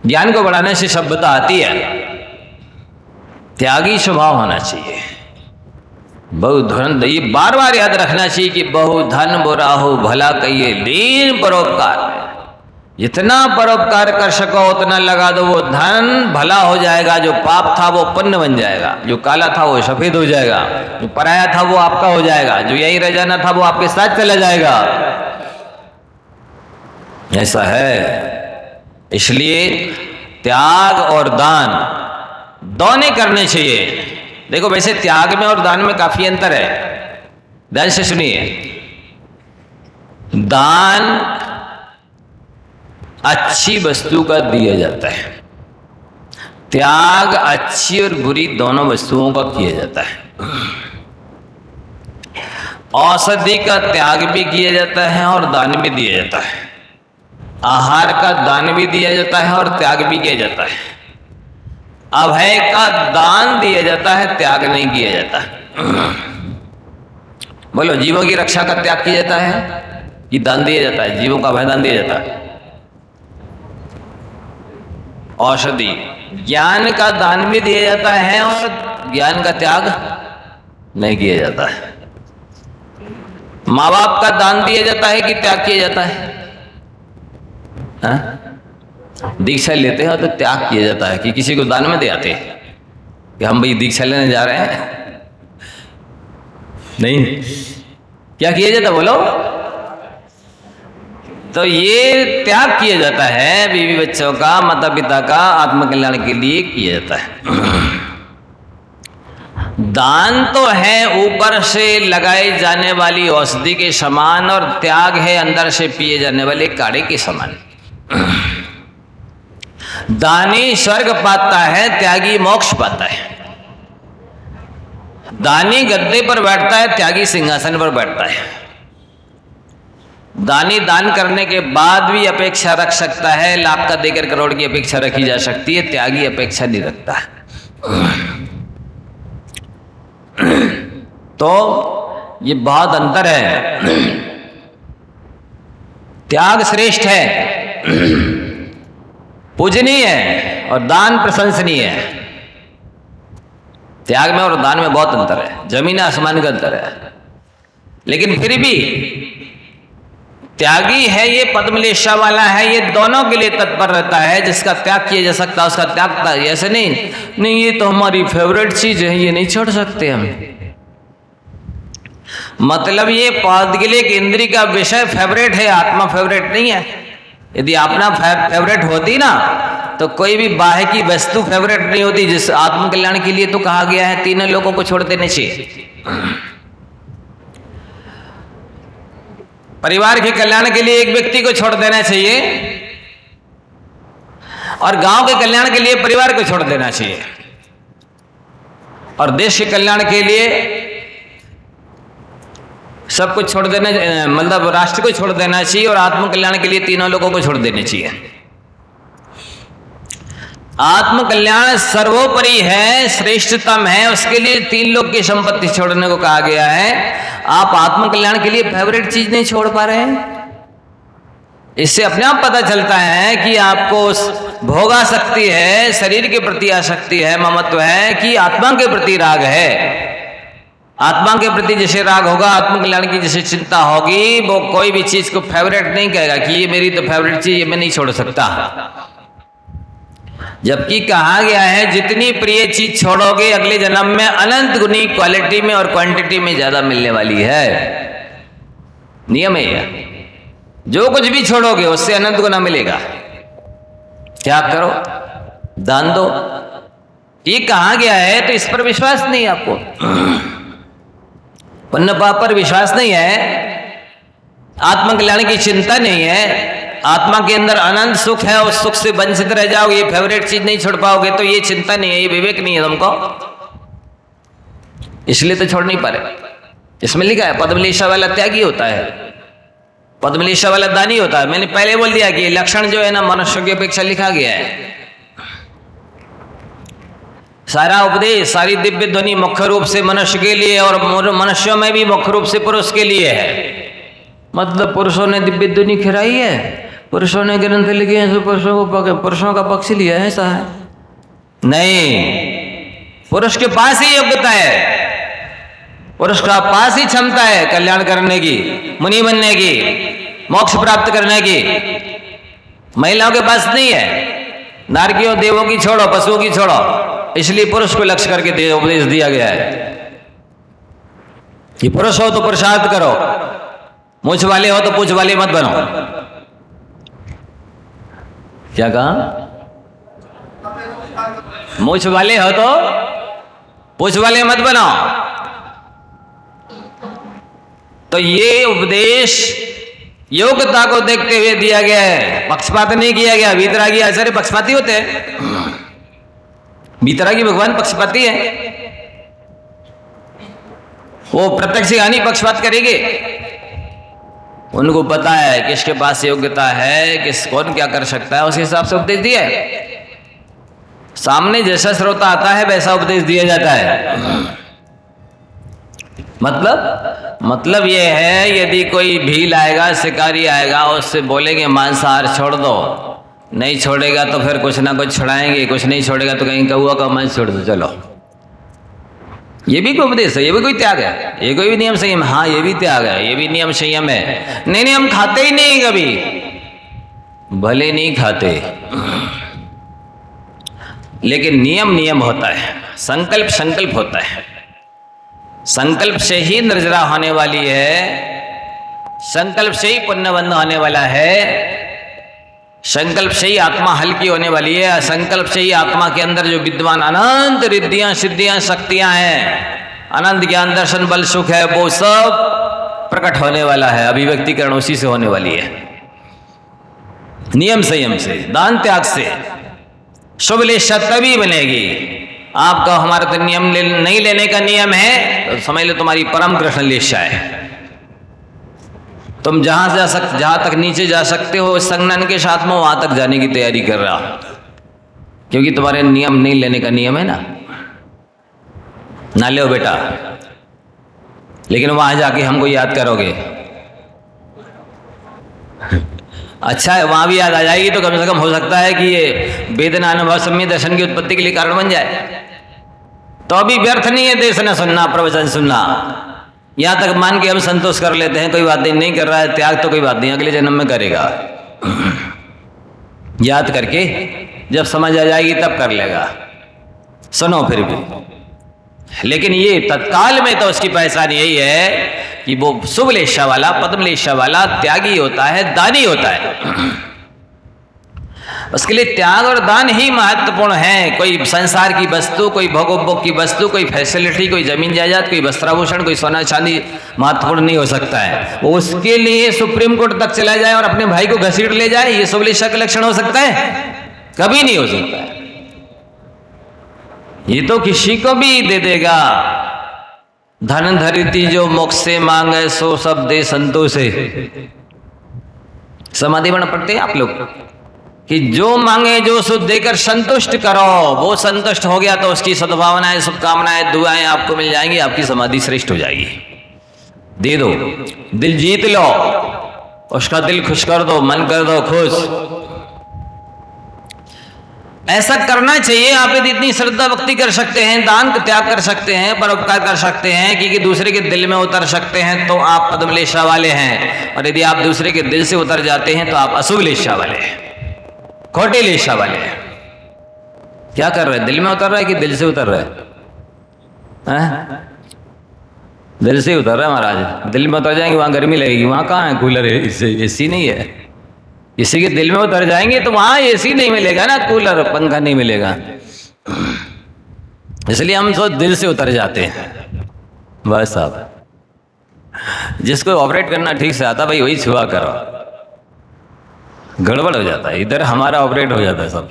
A: ज्ञान को बढ़ाने से सभ्यता आती है। त्यागी स्वभाव होना चाहिए। बहुधन, ये बार बार याद रखना चाहिए कि बहुधन बुरा हो भला कहिए लीन परोपकार। जितना परोपकार कर सको उतना लगा दो, वो धन भला हो जाएगा। जो पाप था वो पुण्य बन जाएगा, जो काला था वो सफेद हो जाएगा, जो पराया था वो आपका हो जाएगा, जो यही रह जाना था वो आपके साथ चला जाएगा। ऐसा है। इसलिए त्याग और दान दोनों करने चाहिए। देखो, वैसे त्याग में और दान में काफी अंतर है, ध्यान से सुनिए। दान अच्छी वस्तु का दिया जाता है, त्याग अच्छी और बुरी दोनों वस्तुओं का किया जाता है। औषधि का त्याग भी किया जाता है और दान भी दिया जाता है। आहार का दान भी दिया जाता है और त्याग भी किया जाता है। अभय का दान दिया जाता है, त्याग नहीं किया जाता। बोलो, जीवों की रक्षा का त्याग किया जाता है कि दान दिया जाता है? जीवों का अभय दान दिया जाता है। औषधि ज्ञान का दान भी दिया जाता है और ज्ञान का त्याग नहीं किया जाता है। माँ बाप का दान दिया जाता है कि त्याग किया जाता है? दीक्षा लेते हैं तो त्याग किया जाता है कि किसी को दान में दे आते हैं कि हम भाई दीक्षा लेने जा रहे हैं? नहीं, क्या किया जाता बोलो? तो ये त्याग किया जाता है, बीवी बच्चों का, माता पिता का आत्मकल्याण के लिए किया जाता है। दान तो है ऊपर से लगाई जाने वाली औषधि के समान, और त्याग है अंदर से पिए जाने वाले काढ़े के समान। दानी स्वर्ग पाता है, त्यागी मोक्ष पाता है। दानी गद्दे पर बैठता है, त्यागी सिंहासन पर बैठता है। दानी दान करने के बाद भी अपेक्षा रख सकता है, लाख का देकर करोड़ की अपेक्षा रखी जा सकती है, त्यागी अपेक्षा नहीं रखता है। तो ये बहुत अंतर है। त्याग श्रेष्ठ है, पूजनीय है, और दान प्रशंसनीय है। त्याग में और दान में बहुत अंतर है, जमीन आसमान का अंतर है। लेकिन फिर भी त्यागी है, ये पद्मलेशा वाला है, ये दोनों के लिए तत्पर रहता है। जिसका त्याग किया जा सकता है उसका त्याग, ऐसे नहीं ये तो हमारी फेवरेट चीज है, ये नहीं छोड़ सकते हम। मतलब ये पौद्गलिक इंद्रिय का विषय फेवरेट है, आत्मा फेवरेट नहीं है। यदि अपना फेवरेट होती ना तो कोई भी बाह्य की वस्तु फेवरेट नहीं होती। जिस आत्मकल्याण के लिए तो कहा गया है तीनों लोगों को छोड़ देने चाहिए। परिवार के कल्याण के लिए एक व्यक्ति को छोड़ देना चाहिए और गांव के कल्याण के लिए परिवार को छोड़ देना चाहिए और देश के कल्याण के लिए सब कुछ छोड़ देना, मतलब राष्ट्र को छोड़ देना चाहिए और आत्मकल्याण के लिए तीनों लोगों को छोड़ देने चाहिए। आत्मकल्याण सर्वोपरि है, श्रेष्ठतम है, उसके लिए तीन लोग की संपत्ति छोड़ने को कहा गया है। आप आत्मकल्याण के लिए फेवरेट चीज नहीं छोड़ पा रहे हैं। इससे अपने आप पता चलता है कि आपको भोगासक्ति है, शरीर के प्रति आसक्ति है, ममत्व है कि आत्मा के प्रति राग है। आत्मा के प्रति जैसे राग होगा, आत्मकल्याण की जैसे चिंता होगी, वो कोई भी चीज को फेवरेट नहीं कहेगा कि ये मेरी तो फेवरेट चीज, ये मैं नहीं छोड़ सकता। जबकि कहा गया है जितनी प्रिय चीज छोड़ोगे अगले जन्म में अनंत गुनी क्वालिटी में और क्वांटिटी में ज्यादा मिलने वाली है। नियम है यह, जो कुछ भी छोड़ोगे उससे अनंत गुना मिलेगा। क्या करो? दान दो। ये कहा गया है तो इस पर विश्वास नहीं आपको, पुण्य पाप पर विश्वास नहीं है, आत्मकल्याण की चिंता नहीं है, आत्मा के अंदर अनंत सुख है, उस सुख से वंचित रह जाओगे, ये फेवरेट चीज नहीं छोड़ पाओगे, तो ये चिंता नहीं है, ये विवेक नहीं है तुमको, इसलिए तो छोड़ नहीं पा रहे। इसमें लिखा है पद्मलेशा वाला त्यागी होता है, पद्मलेशा वाला दानी होता है। मैंने पहले बोल दिया कि लक्षण जो है ना मनुष्य की अपेक्षा लिखा गया है। सारा उपदेश, सारी दिव्य ध्वनि मुख्य रूप से मनुष्य के लिए और मनुष्यों में भी मुख्य रूप से पुरुष के लिए है। मतलब पुरुषों ने दिव्य ध्वनि खिलाई है, पुरुषों ने ग्रंथ लिखे हैं, तो पुरुषों का पक्ष लिया है, ऐसा है नहीं। पुरुष के पास ही योग्यता है, पुरुष का पास ही क्षमता है कल्याण करने की, मुनि बनने की, मोक्ष प्राप्त करने की। महिलाओं के पास नहीं है। नारकियों देवों की छोड़ो, पशुओं की छोड़ो, इसलिए पुरुष को लक्ष्य करके उपदेश दिया गया है कि पुरुष हो तो पुरुषार्थ करो, मूछ वाले हो तो पूछ वाले मत बनो। क्या कहा? मूछ वाले हो तो पूछ वाले मत बनो। तो ये उपदेश योग्यता को देखते हुए दिया गया है, पक्षपात नहीं किया गया। वीतरागी आचार्य पक्षपाती होते हैं, वीतरागी भगवान पक्षपाती है, वो प्रत्यक्ष हानि पक्षपात करेंगे। उनको पता है किसके पास योग्यता है, किस कौन क्या कर सकता है, उस हिसाब से उपदेश दिया है। सामने जैसा श्रोता आता है वैसा उपदेश दिया जाता है। मतलब ये है, यदि कोई भील आएगा, शिकारी आएगा, उससे बोलेंगे मांसाहार छोड़ दो, नहीं छोड़ेगा तो फिर कुछ ना कुछ छुड़ाएंगे, कुछ नहीं छोड़ेगा तो कहीं कौआ का मांस छोड़ दो, चलो। ये भी कोई उपदेश है, ये भी कोई त्याग है, ये कोई भी नियम संयम। हाँ, ये भी त्याग है, ये भी नियम संयम है। नहीं, हम खाते ही नहीं कभी, भले नहीं खाते, लेकिन नियम होता है, संकल्प होता है। संकल्प से ही निर्जरा होने वाली है, संकल्प से ही पुण्यबंध होने वाला है, संकल्प से ही आत्मा हल्की होने वाली है, संकल्प से ही आत्मा के अंदर जो विद्वान अनंत रिद्धियां, सिद्धियां, शक्तियां हैं, अनंत ज्ञान, दर्शन, बल, सुख है, वो सब प्रकट होने वाला है। अभिव्यक्तिकरण उसी से होने वाली है, नियम संयम से, दान त्याग से। शुभ लेशा तभी बनेगी। आपका हमारा तो नियम नहीं लेने का नियम है तो समझ लो तुम्हारी परम कृष्ण लेशा है। तुम जहां तक नीचे जा सकते हो संज्ञान के साथ में, वहां तक जाने की तैयारी कर रहा, क्योंकि तुम्हारे नियम नहीं लेने का नियम है ना लो बेटा। लेकिन वहां जाके हमको याद करोगे, अच्छा है, वहां भी याद आ जाएगी तो कम से कम हो सकता है कि ये वेदना अनुभव सम्य दर्शन की उत्पत्ति के लिए कारण बन जाए। तो अभी व्यर्थ नहीं है देश न सुनना, प्रवचन सुनना। यहां तक मान के हम संतोष कर लेते हैं, कोई बात नहीं कर रहा है त्याग तो कोई बात नहीं, अगले जन्म में करेगा। याद करके जब समझ आ जाएगी तब कर लेगा, सुनो फिर भी। लेकिन ये तत्काल में तो उसकी पहचान यही है कि वो शुभ लेशा वाला, पद्म लेशा वाला त्यागी होता है, दानी होता है। उसके लिए त्याग और दान ही महत्वपूर्ण है। कोई संसार की वस्तु, कोई भोगोपभोग की वस्तु, कोई फैसिलिटी, कोई जमीन जायदाद, कोई वस्त्राभूषण, कोई सोना चांदी महत्वपूर्ण नहीं हो सकता है। वो उसके लिए सुप्रीम कोर्ट तक चला जाए और अपने भाई को घसीट ले जाए, ये शुभ लेशा का लक्षण हो सकता है? कभी नहीं हो सकता है। ये तो किसी को भी दे देगा। धन धरिती जो मोक्ष से मांगे, सो सब दे संतोष से। समाधि बन पढ़ते हैं आप लोग कि जो मांगे जो सो देकर संतुष्ट करो। वो संतुष्ट हो गया तो उसकी सद्भावनाएं, शुभकामनाएं, दुआएं आपको मिल जाएंगी, आपकी समाधि श्रेष्ठ हो जाएगी। दे दो, दिल जीत लो, उसका दिल खुश कर दो, मन कर दो खुश। ऐसा करना चाहिए। आप यदि इतनी श्रद्धा भक्ति कर सकते हैं, दान त्याग कर सकते हैं, परोपकार कर सकते हैं, कि दूसरे के दिल में उतर सकते हैं, तो आप पद्म लेशा वाले हैं। और यदि आप दूसरे के दिल से उतर जाते हैं तो आप अशुभ लेशा वाले हैं, खोटे लेशा वाले हैं। क्या कर रहे हैं? दिल में उतर रहा है कि दिल से उतर रहा है? दिल से उतर रहा है महाराज। दिल में उतर जाएंगे वहां गर्मी लगेगी, वहां कहाँ है कूलर है, एसी नहीं है। किसी के दिल में उतर जाएंगे तो वहां एसी नहीं मिलेगा ना, कूलर पंखा नहीं मिलेगा। इसलिए हम तो दिल से उतर जाते हैं बस। साहब जिसको ऑपरेट करना ठीक से आता भाई वही छुआ करो, गड़बड़ हो जाता है। इधर हमारा ऑपरेट हो जाता है, सब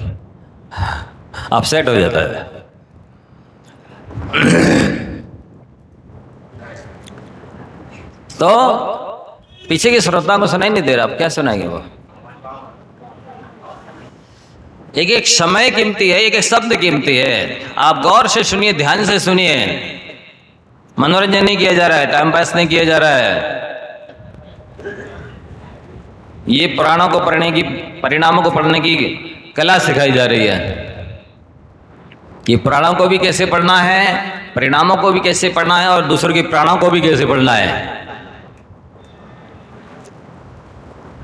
A: अपसेट हो जाता है। तो पीछे के श्रोता को सुनाई नहीं दे रहा, आप क्या सुनाएंगे? वो एक एक समय कीमती है, एक एक शब्द कीमती है। आप गौर से सुनिए, ध्यान से सुनिए। मनोरंजन नहीं किया जा रहा है, टाइम पास नहीं किया जा रहा है। ये पुराणों को पढ़ने की, परिणामों को पढ़ने की कला सिखाई जा रही है कि पुराणों को भी कैसे पढ़ना है, परिणामों को भी कैसे पढ़ना है, और दूसरों के प्राणों को भी कैसे पढ़ना है।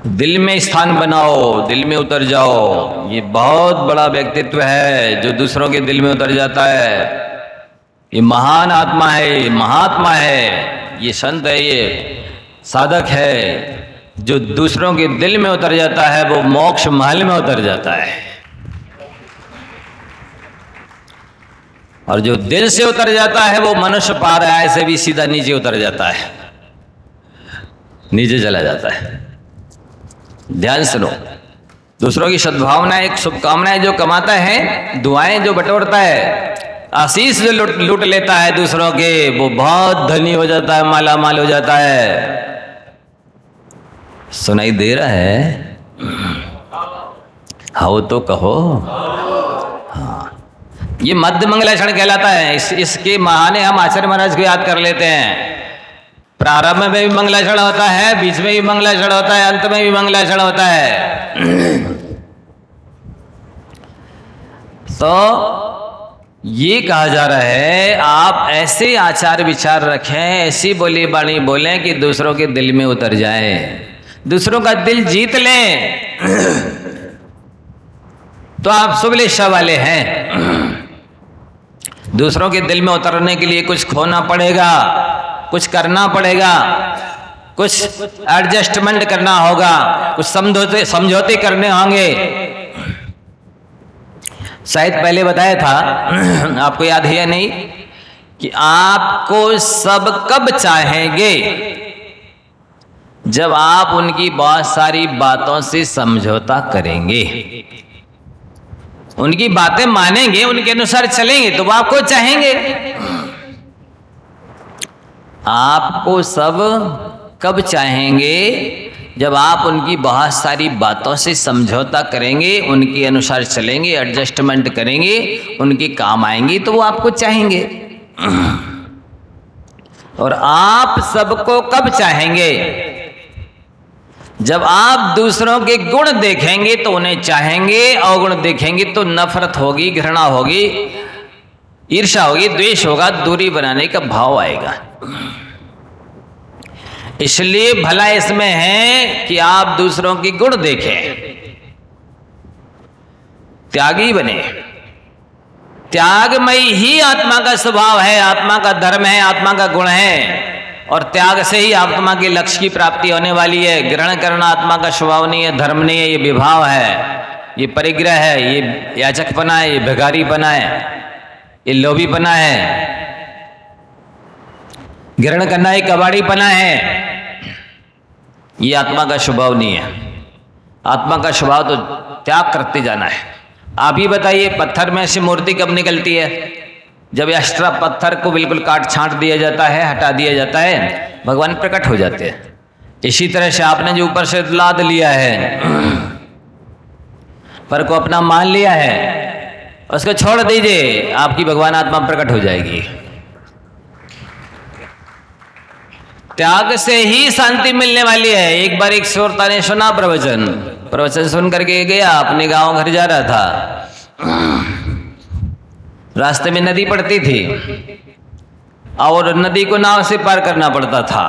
A: दिल में स्थान बनाओ, दिल में उतर जाओ। ये बहुत बड़ा व्यक्तित्व है जो दूसरों के दिल में उतर जाता है। ये महान आत्मा है, ये महात्मा है, ये संत है, ये साधक है। जो दूसरों के दिल में उतर जाता है वो मोक्ष महल में उतर जाता है। और जो दिल से उतर जाता है वो मनुष्य पार आय से भी सीधा नीचे उतर जाता है, नीचे चला जाता है। ध्यान सुनो। दूसरों की सद्भावना, एक शुभकामनाएं जो कमाता है, दुआएं जो बटोरता है, आशीष जो लूट लेता है दूसरों के, वो बहुत धनी हो जाता है, माला माल हो जाता है। सुनाई दे रहा है? हाँ तो कहो। हाँ, ये मध्य मंगलाचरण कहलाता है। इसके बहाने हम आचार्य महाराज को याद कर लेते हैं। प्रारंभ में भी मंगलाचरण होता है, बीच में भी मंगलाचरण होता है, अंत में भी मंगलाचरण होता है। तो ये कहा जा रहा है आप ऐसे आचार विचार रखें, ऐसी बोली बाणी बोलें कि दूसरों के दिल में उतर जाए, दूसरों का दिल जीत लें। तो आप शुभ लेशा वाले हैं। दूसरों के दिल में उतरने के लिए कुछ खोना पड़ेगा, कुछ करना पड़ेगा, कुछ एडजस्टमेंट करना होगा, कुछ समझौते करने होंगे। शायद पहले बताया था, आपको याद है या नहीं, कि आपको सब कब चाहेंगे? जब आप उनकी बहुत सारी बातों से समझौता करेंगे, उनकी बातें मानेंगे, उनके अनुसार चलेंगे, तो वो आपको चाहेंगे। आपको सब कब चाहेंगे? जब आप उनकी बहुत सारी बातों से समझौता करेंगे, उनके अनुसार चलेंगे, एडजस्टमेंट करेंगे, उनके काम आएंगे, तो वो आपको चाहेंगे। और आप सबको कब चाहेंगे? जब आप दूसरों के गुण देखेंगे तो उन्हें चाहेंगे, अवगुण देखेंगे तो नफरत होगी, घृणा होगी, ईर्ष्या होगी, द्वेष होगा, दूरी बनाने का भाव आएगा। इसलिए भला इसमें है कि आप दूसरों की गुण देखें, त्यागी बने। त्यागमयी ही आत्मा का स्वभाव है, आत्मा का धर्म है, आत्मा का गुण है। और त्याग से ही आत्मा के लक्ष्य की प्राप्ति होने वाली है। ग्रहण करना आत्मा का स्वभाव नहीं है, धर्म नहीं है, ये विभाव है, ये परिग्रह है, ये याचकपना है, ये भिखारीपना है, ये लोभीपना है। ग्रहण करना एक कबाड़ीपना है, ये आत्मा का स्वभाव नहीं है। आत्मा का स्वभाव तो त्याग करते जाना है। आप ही बताइए, पत्थर में से मूर्ति कब निकलती है? जब एक्स्ट्रा पत्थर को बिल्कुल काट छांट दिया जाता है, हटा दिया जाता है, भगवान प्रकट हो जाते हैं। इसी तरह से आपने जो ऊपर से लाद लिया है, पर को अपना मान लिया है, उसको छोड़ दीजिए, आपकी भगवान आत्मा प्रकट हो जाएगी। त्याग से ही शांति मिलने वाली है। एक बार एक श्रोता ने सुना प्रवचन सुन करके गया, अपने गांव घर जा रहा था। रास्ते में नदी पड़ती थी और नदी को नाव से पार करना पड़ता था।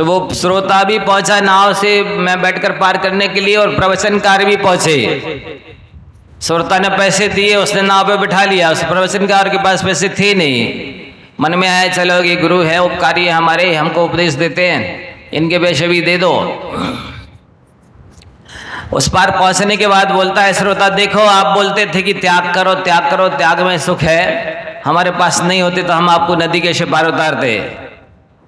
A: वो श्रोता भी पहुंचा नाव से मैं बैठकर पार करने के लिए, और प्रवचनकार भी पहुंचे। श्रोता ने पैसे दिए, उसने नाव पे बिठा लिया। उस प्रवचनकार के पास पैसे थे नहीं। मन में आया, चलो ये गुरु है, उपकारी है हमारे, हमको उपदेश देते हैं, इनके पैसे भी दे दो। उस पार पहुंचने के बाद बोलता है श्रोता, देखो आप बोलते थे कि त्याग करो त्याग करो, त्याग में सुख है, हमारे पास नहीं होते तो हम आपको नदी कैसे पार उतारते।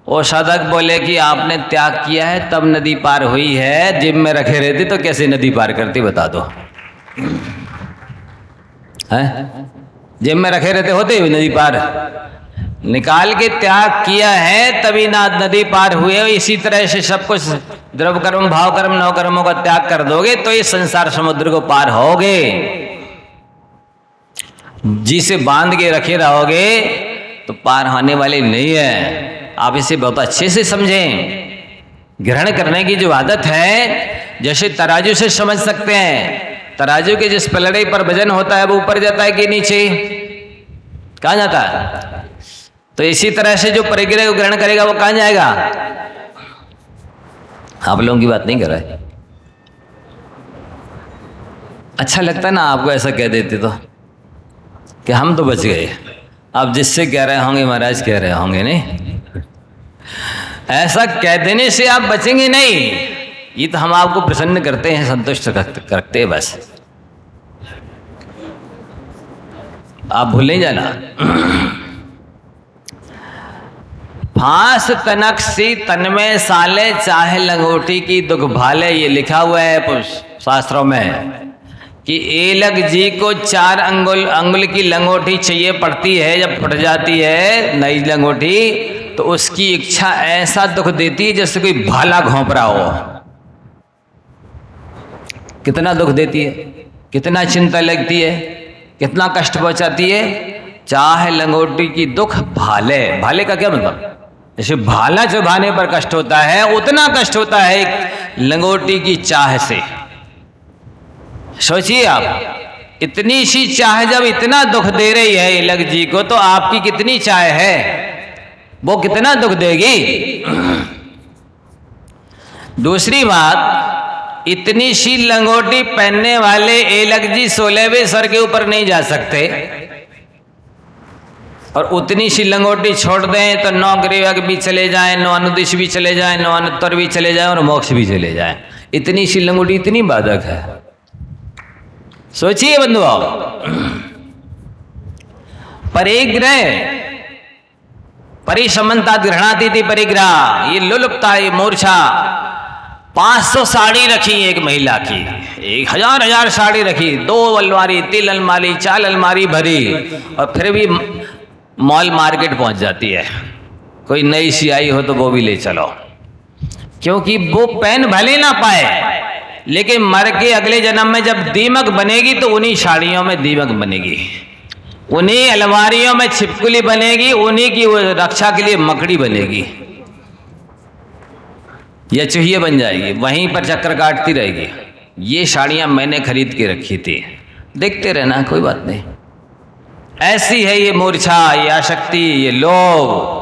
A: वो साधक बोले कि आपने त्याग किया है तब नदी पार हुई है, जेब में रखे रहते तो कैसे नदी पार करती, बता दो। है जेब में रखे रहते होते हुए नदी पार, निकाल के त्याग किया है तभी ना नदी पार हुए। इसी तरह से सब कुछ द्रव्य कर्म, भाव कर्म, नव कर्मों का त्याग कर दोगे तो इस संसार समुद्र को पार होगे। जिसे बांध के रखे रहोगे तो पार होने वाले नहीं है। आप इसे बहुत अच्छे से समझें। ग्रहण करने की जो आदत है, जैसे तराजू से समझ सकते हैं, तराजू के जिस पलड़े पर वजन होता है वो ऊपर जाता है कि नीचे, कहाँ जाता है? तो इसी तरह से जो परिग्रह को ग्रहण करेगा वो कहाँ जाएगा? आप लोगों की बात नहीं कर रहे। अच्छा लगता है ना आपको ऐसा कह देते तो, कि हम तो बच गए। आप जिससे कह रहे होंगे महाराज कह रहे होंगे, नहीं ऐसा कह देने से आप बचेंगे नहीं। ये तो हम आपको प्रसन्न करते हैं, संतुष्ट करते हैं बस। आप भूल नहीं जाना। फांस तनक सी तन में साले, चाहे लंगोटी की दुख भाले। ये लिखा हुआ है शास्त्रों में कि एलग जी को 4 अंगुल की लंगोटी चाहिए पड़ती है। जब फट जाती है नई लंगोटी तो उसकी इच्छा ऐसा दुख देती है जैसे कोई भाला घोंप रहा हो। कितना दुख देती है, कितना चिंता लगती है, कितना कष्ट पहुंचाती है। चाहे लंगोटी की दुख भाले, भाले का क्या मतलब? जैसे भाला चुभाने पर कष्ट होता है, उतना कष्ट होता है एक लंगोटी की चाह से। सोचिए आप, इतनी सी चाह जब इतना दुख दे रही है एलग जी को, तो आपकी कितनी चाह है, वो कितना दुख देगी। दूसरी बात, इतनी सी लंगोटी पहनने वाले एलग जी 16वें स्वर के ऊपर नहीं जा सकते, और उतनी सी लंगोटी छोड़ दें तो 9 ग्रीवक भी चले जाएं, 9 अनुदिश भी चले जाएं, 9 अनुत्तर भी चले जाएं और मोक्ष भी चले जाएं। इतनी सी लंगोटी इतनी बाधक है। सोचिए बंधुओं, परिग्रह परिसमन्ता ग्रहणातीति परिग्रह, ये लुलुपता, ये मूर्छा। 500 साड़ी रखी एक महिला की, 1000 साड़ी रखी, 2 अलमारी, 3 अलमारी, 4 अलमारी भरी, और फिर भी मॉल मार्केट पहुंच जाती है। कोई नई सी आई हो तो वो भी ले चलो, क्योंकि वो पहन भले ना पाए, लेकिन मर के अगले जन्म में जब दीमक बनेगी तो उन्हीं साड़ियों में दीमक बनेगी, उन्हीं अलमारियों में छिपकली बनेगी, उन्हीं की रक्षा के लिए मकड़ी बनेगी या चूहिया बन जाएगी, वहीं पर चक्कर काटती रहेगी। ये साड़ियां मैंने खरीद के रखी थी, देखते रहना, कोई बात नहीं। ऐसी है ये मूर्छा, ये आसक्ति, ये लोभ।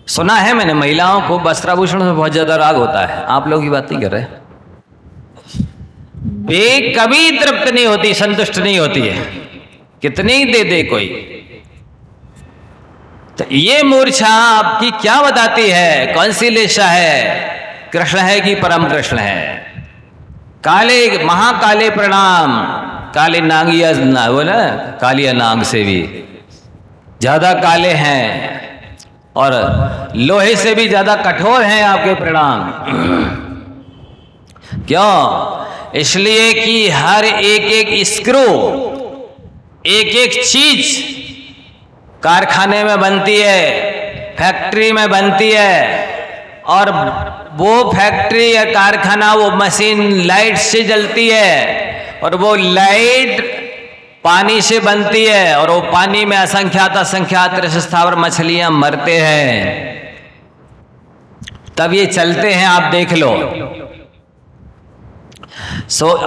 A: सुना है मैंने महिलाओं को वस्त्राभूषण में बहुत ज्यादा राग होता है। आप लोग की बात नहीं कर रहे। वे कभी तृप्त नहीं होती, संतुष्ट नहीं होती है, कितनी दे दे कोई। तो ये मूर्छा आपकी क्या बताती है? कौन सी लेशा है? कृष्ण है कि परम कृष्ण है? काले महाकाले प्रणाम, काले नागिया वो ना, कालिया नाग से भी ज्यादा काले हैं और लोहे से भी ज्यादा कठोर हैं आपके प्रणाम। क्यों? इसलिए कि हर एक एक स्क्रू, एक एक चीज कारखाने में बनती है, फैक्ट्री में बनती है, और वो फैक्ट्री या कारखाना, वो मशीन लाइट से जलती है, और वो लाइट पानी से बनती है, और वो पानी में असंख्यात स्थावर मछलियां मरते हैं, तब ये चलते हैं। आप देख लो।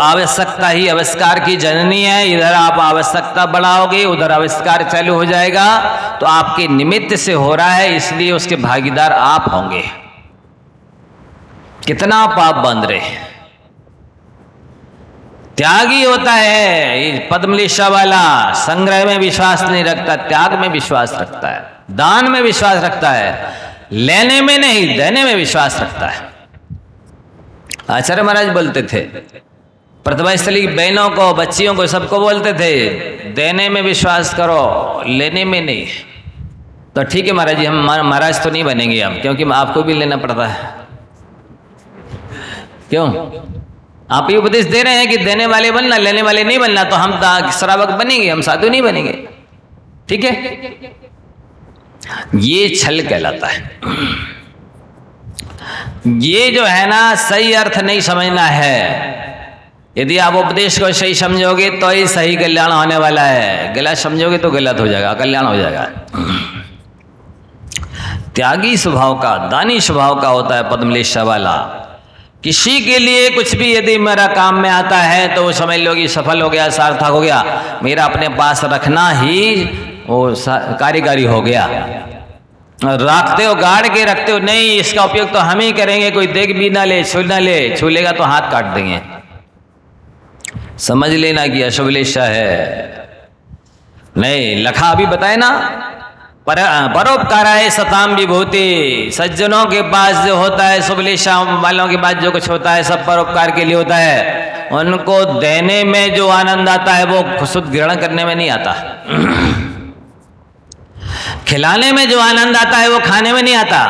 A: आवश्यकता ही आविष्कार की जननी है। इधर आप आवश्यकता बढ़ाओगे, उधर आविष्कार चालू हो जाएगा। तो आपके निमित्त से हो रहा है, इसलिए उसके भागीदार आप होंगे। कितना पाप बंद रहे। त्यागी होता है पद्मलेशा वाला, संग्रह में विश्वास नहीं रखता, त्याग में विश्वास रखता है, दान में विश्वास रखता है, लेने में नहीं देने में विश्वास रखता है। आचार्य महाराज बोलते थे, प्रतिभा स्थली की बहनों को, बच्चियों को, सबको बोलते थे, देने में विश्वास करो, लेने में नहीं। तो ठीक है महाराज जी, हम महाराज तो नहीं बनेंगे हम, क्योंकि आपको भी लेना पड़ता है। क्यों? आप ये उपदेश दे रहे हैं कि देने वाले बनना, लेने वाले नहीं बनना, तो हम श्रावक बनेंगे, हम साधु नहीं बनेंगे। ठीक है, ये छल कहलाता है। ये जो है ना, सही अर्थ नहीं समझना है। यदि आप उपदेश को सही समझोगे तो ही सही कल्याण होने वाला है, गलत समझोगे तो गलत हो जाएगा, कल्याण हो जाएगा। त्यागी स्वभाव का, दानी स्वभाव का होता है पद्मलेशा वाला। किसी के लिए कुछ भी यदि मेरा काम में आता है तो वो समझ लो कि सफल हो गया, सार्थक हो गया, मेरा अपने पास रखना ही वो कार्यकारी हो गया। रखते हो, गाड़ के रखते हो, नहीं इसका उपयोग तो हम ही करेंगे, कोई देख भी ना ले, छू ना ले, छू लेगा तो हाथ काट देंगे। समझ लेना कि अशुभलेशा है। नहीं, लखा अभी बताए ना, परोपकाराय सताम विभूति। सज्जनों के पास जो होता है, शुभलेशा वालों के पास जो कुछ होता है, सब परोपकार के लिए होता है। उनको देने में जो आनंद आता है वो खुद ग्रहण करने में नहीं आता। खिलाने में जो आनंद आता है वो खाने में नहीं आता।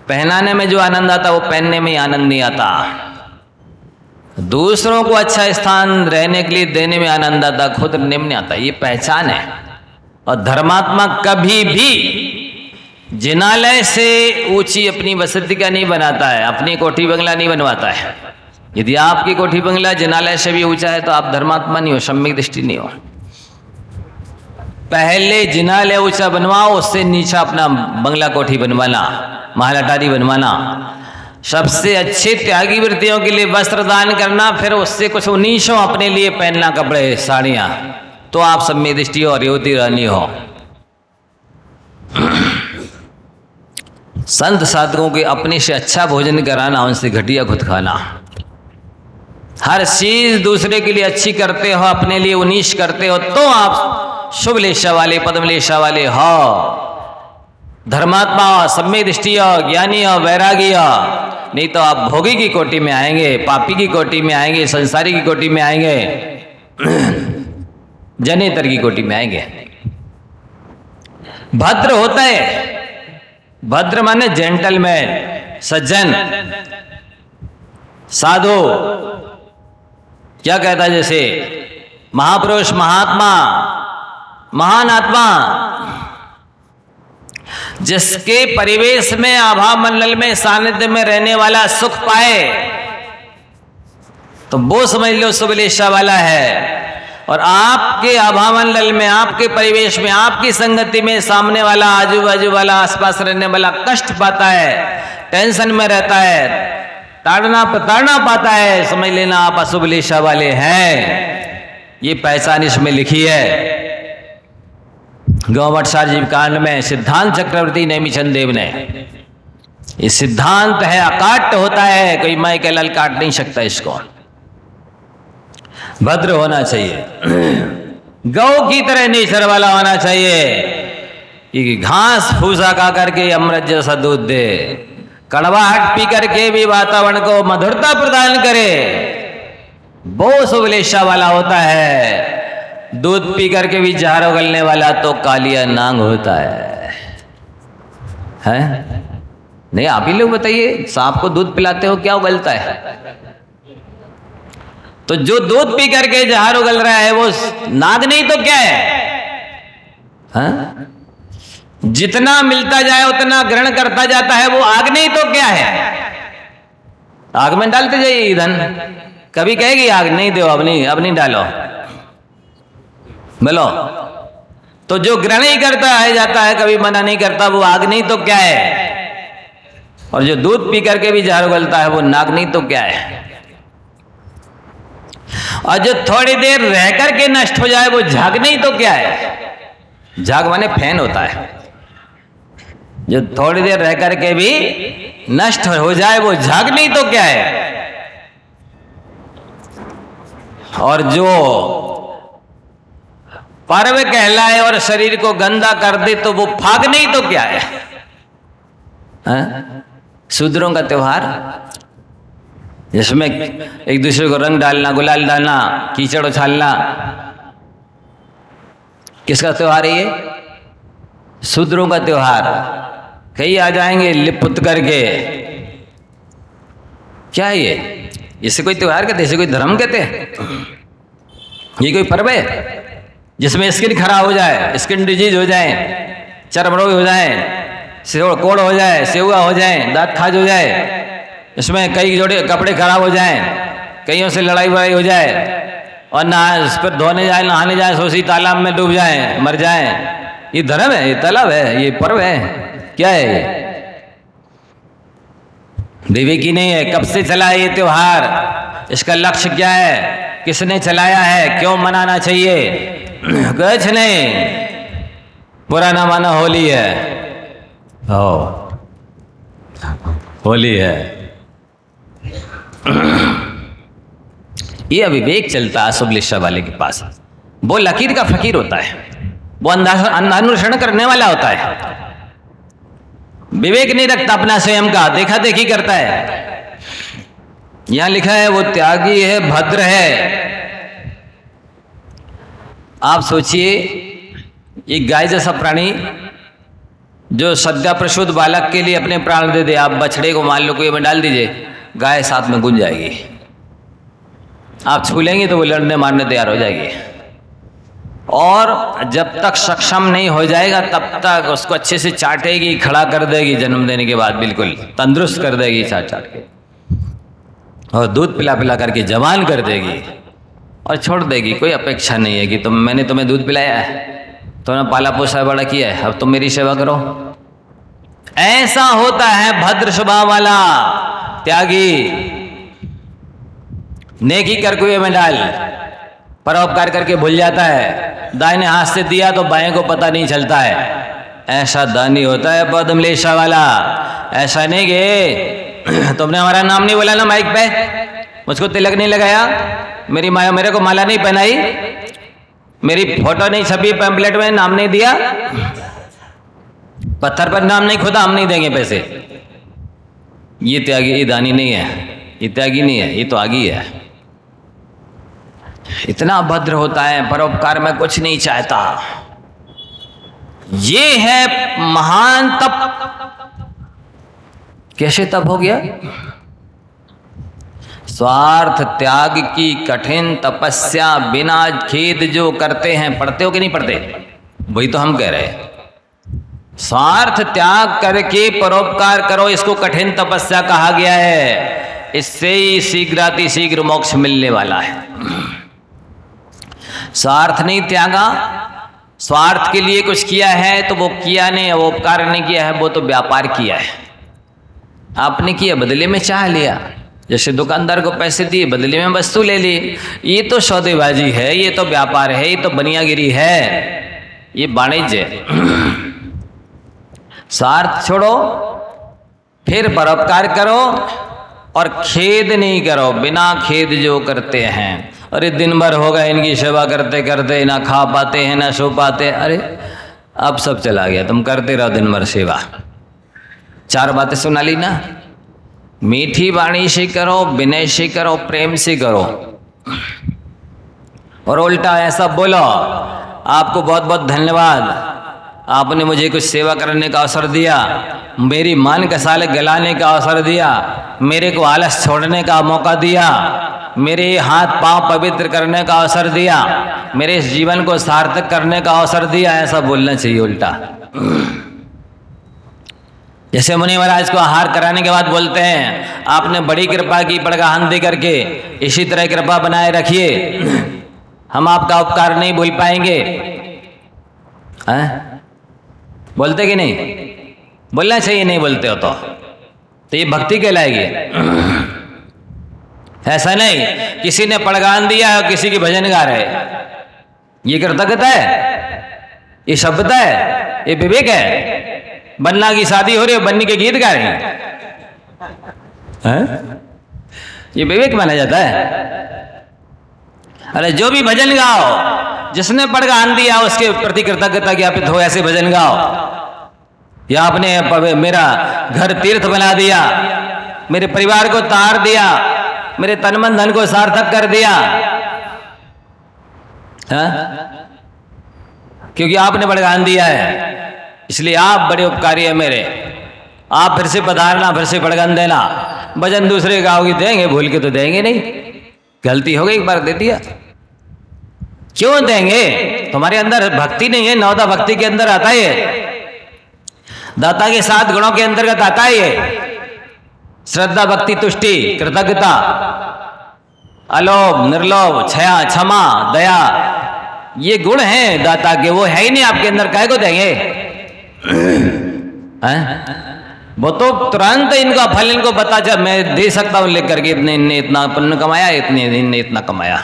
A: पहनाने में जो आनंद आता है वो पहनने में आनंद नहीं आता। दूसरों को अच्छा स्थान रहने के लिए देने में आनंद आता, खुद रहने में नहीं आता। ये पहचान है। और धर्मात्मा कभी भी जिनालय से ऊंची अपनी बसती का नहीं बनाता है, अपनी कोठी बंगला नहीं बनवाता है। यदि आपकी कोठी बंगला जिनालय से भी ऊंचा है तो आप धर्मात्मा नहीं हो, सम्यक दृष्टि नहीं हो। पहले जिनालय ऊंचा बनवाओ, उससे नीचा अपना बंगला कोठी बनवाना, महल अटारी बनवाना। सबसे अच्छे त्यागी वृत्तियों के लिए वस्त्र दान करना, फिर उससे कुछ 1900 अपने लिए पहनना, कपड़े साड़ियां, तो आप सम्यक दृष्टि हो, रेवती रानी हो। संत साधकों के अपने से अच्छा भोजन कराना, उनसे घटिया खुद खाना। हर चीज दूसरे के लिए अच्छी करते हो, अपने लिए 19 करते हो, तो आप शुभलेशा वाले, पद्मलेशा वाले हो, धर्मात्मा हो, सम्यक दृष्टि हो, ज्ञानी हो, वैरागी हो। नहीं तो आप भोगी की कोटि में आएंगे, पापी की कोटि में आएंगे, संसारी की कोटि में आएंगे, जनेतर की कोटि में आएंगे। भद्र होता है, भद्र माने जेंटलमैन, सज्जन, साधु। क्या कहता है? जैसे महापुरुष, महात्मा, महान आत्मा, जिसके परिवेश में, आभा मंडल में, सानिध्य में रहने वाला सुख पाए, तो वो समझ लो शुभलेशा वाला है। और आपके आभा मंडल में, आपके परिवेश में, आपकी संगति में सामने वाला, आजू बाजू वाला, आसपास रहने वाला कष्ट पाता है, टेंशन में रहता है, ताड़ना पाता है, समझ लेना आप अशुभलेशा वाले हैं। ये पहचान इसमें लिखी है गौवटसार जीव कांड में, सिद्धांत चक्रवर्ती नेमिचंद देव ने। ये सिद्धांत है, अकाट्य होता है, कोई मैं के लाल काट नहीं सकता इसको। भद्र होना चाहिए, गौ की तरह नेचर वाला होना चाहिए, कि घास फूसा खा करके अमृत जैसा दूध दे, कड़वाहट पी करके भी वातावरण को मधुरता प्रदान करे, वो सुबलेशा वाला होता है। दूध पी करके भी जहर उगलने वाला तो कालिया नांग होता है? नहीं, आप ही लोग बताइए, सांप को दूध पिलाते हो क्या उगलता है? तो जो दूध पी करके जहर उगल रहा है वो नाग नहीं तो क्या है? जितना मिलता जाए उतना ग्रहण करता जाता है, वो आग नहीं तो क्या है? आग में डालते जाइए ईंधन, कभी कहेगी आग नहीं दो, अब नहीं डालो, बोलो। तो जो ग्रहण ही करता है जाता है, कभी मना नहीं करता, वो आग नहीं तो क्या है? और जो दूध पी करके भी जहर उगलता है वो नाग नहीं तो क्या है? और जो थोड़ी देर रह करके नष्ट हो जाए वो झाग नहीं तो क्या है? झाग माने फैन होता है। जो थोड़ी देर रह करके भी नष्ट हो जाए वो झाग नहीं तो क्या है? और जो पर्व कहलाए और शरीर को गंदा कर दे तो वो फाग नहीं तो क्या है? शूद्रों का त्योहार, जिसमें एक दूसरे को रंग डालना, गुलाल डालना, कीचड़ उछालना, किसका त्योहार है ये? शूद्रों का त्योहार। कई आ जाएंगे लिपुत करके, क्या है ये? इसे कोई त्योहार कहते, इसे कोई धर्म कहते? ये कोई पर्व है जिसमें स्किन खराब हो जाए, स्किन डिजीज हो जाए, चर्म रोग हो जाए, कोड़ हो जाए, सेवा हो जाए, दांत खाज हो जाए, इसमें कई जोड़े कपड़े खराब हो जाएं, कईयों से लड़ाई वड़ाई हो जाए, और इस पर धोने जाए, नहाने जाए, सोसी तालाब में डूब जाएं, मर जाएं। ये धर्म है? ये तालाब है? ये पर्व है? क्या है ये? देवी की नहीं है। कब से चला है ये त्योहार? इसका लक्ष्य क्या है? किसने चलाया है? क्यों मनाना चाहिए? कुछ नहीं, पुराना माना होली है। होली है। ये अविवेक चलता है सुबलिशा वाले के पास। वो लकीर का फकीर होता है, वो अनुसरण करने वाला होता है, विवेक नहीं रखता अपना स्वयं का, देखा देखी करता है। यहां लिखा है वो त्यागी है, भद्र है। आप सोचिए, ये गाय जैसा प्राणी जो सद्या प्रसूत बालक के लिए अपने प्राण दे दे, आप बछड़े को मान लो कुएं में डाल दीजिए, गाय साथ में गुंज जाएगी। आप छू लेंगे तो वो लड़ने मारने तैयार हो जाएगी। और जब तक सक्षम नहीं हो जाएगा तब तक उसको अच्छे से चाटेगी, खड़ा कर देगी, जन्म देने के बाद बिल्कुल तंदुरुस्त कर देगी चाट चाट के, और दूध पिला पिला करके जवान कर देगी और छोड़ देगी। कोई अपेक्षा नहीं है कि मैंने तुम्हें दूध पिलाया है, तुमने पाला पोसा बड़ा किया है, अब तुम मेरी सेवा करो। ऐसा होता है भद्र स्वभाव वाला त्यागी। नेकी कर कुएं में डाल, परोपकार करके भूल जाता है, दाहिने हाथ से दिया तो बाएं को पता नहीं चलता है। ऐसा दानी होता है पद्मलेशा वाला। ऐसा नहीं कि तुमने हमारा नाम नहीं बोला ना माइक पे, मुझको तिलक नहीं लगाया, मेरे को माला नहीं पहनाई, मेरी फोटो नहीं छपी पैम्पलेट में, नाम नहीं दिया, पत्थर पर नाम नहीं खोदा, हम नहीं देंगे पैसे। ये त्यागी, ये दानी नहीं है, ये त्यागी नहीं है, ये तो आगी है। इतना भद्र होता है, परोपकार में कुछ नहीं चाहता। ये है महान तप। कैसे तप हो गया? स्वार्थ त्याग की कठिन तपस्या बिना खेद जो करते हैं। पढ़ते हो कि नहीं पढ़ते? वही तो हम कह रहे हैं। स्वार्थ त्याग करके परोपकार करो, इसको कठिन तपस्या कहा गया है। इससे ही शीघ्राति शीघ्र मोक्ष मिलने वाला है। स्वार्थ नहीं त्यागा, स्वार्थ के लिए कुछ किया है तो वो किया नहीं, वो उपकार नहीं किया है, वो तो व्यापार किया है। आपने किया, बदले में चाह लिया। जैसे दुकानदार को पैसे दिए, बदले में वस्तु ले ली। ये तो सौदेबाजी है, ये तो व्यापार है, ये तो बनियागिरी है, ये वाणिज्य है। स्वार्थ छोड़ो, फिर परोपकार करो और खेद नहीं करो। बिना खेद जो करते हैं, अरे दिन भर होगा इनकी सेवा करते करते, ना खा पाते हैं ना सो पाते। अरे अब सब चला गया, तुम करते रहो दिन भर सेवा। 4 बातें सुना ली ना, मीठी वाणी से करो, विनय से करो, प्रेम से करो, और उल्टा ऐसा बोलो आपको बहुत बहुत धन्यवाद, आपने मुझे कुछ सेवा करने का अवसर दिया, मेरी मान कसाले गलाने का अवसर दिया, मेरे को आलस छोड़ने का मौका दिया, मेरे हाथ पांव पवित्र करने का अवसर दिया, मेरे इस जीवन को सार्थक करने का अवसर दिया, ऐसा बोलना चाहिए उल्टा। जैसे मुनि महाराज को आहार कराने के बाद बोलते हैं आपने बड़ी कृपा की पड़गाहन दे करके, इसी तरह कृपा बनाए रखिए, हम आपका उपकार नहीं भूल पाएंगे। हैं? बोलते कि नहीं? बोलना चाहिए, नहीं बोलते हो तो ये भक्ति कहलाएगी। ऐसा नहीं किसी ने पड़गान दिया है और किसी की भजन गा रहे, ये कृतज्ञता है, ये सभ्यता है, ये विवेक है। बन्ना की शादी हो रही है, बन्नी के गीत गा रहे हैं, ये विवेक माना जाता है? अरे जो भी भजन गाओ, जिसने पड़गान दिया उसके प्रति कृतज्ञता ज्ञापित हो, ऐसे भजन गाओ। या आपने मेरा घर तीर्थ बना दिया, मेरे परिवार को तार दिया, मेरे तन मन धन को सार्थक कर दिया, हा? क्योंकि आपने पड़गान दिया है, इसलिए आप बड़े उपकारी है मेरे। आप फिर से पधारना, फिर से पड़गान देना। भजन दूसरे गाओगे देंगे, भूल के तो देंगे नहीं, गलती हो गई एक बार दे दिया, क्यों देंगे? तुम्हारे अंदर भक्ति नहीं है, नवदा भक्ति के अंदर आता है, दाता के 7 गुणों के अंतर्गत आता है ये। श्रद्धा, भक्ति, तुष्टि, कृतज्ञता, अलोभ, निर्लोभ, क्षया, क्षमा, दया, ये गुण हैं दाता के, वो है ही नहीं आपके अंदर, काहे को देंगे? वो तो तुरंत इनका फल इनको पता चल, मैं दे सकता हूं लेकर के, इतने इनने इतना पुण्य कमाया, इतने इनने इतना कमाया,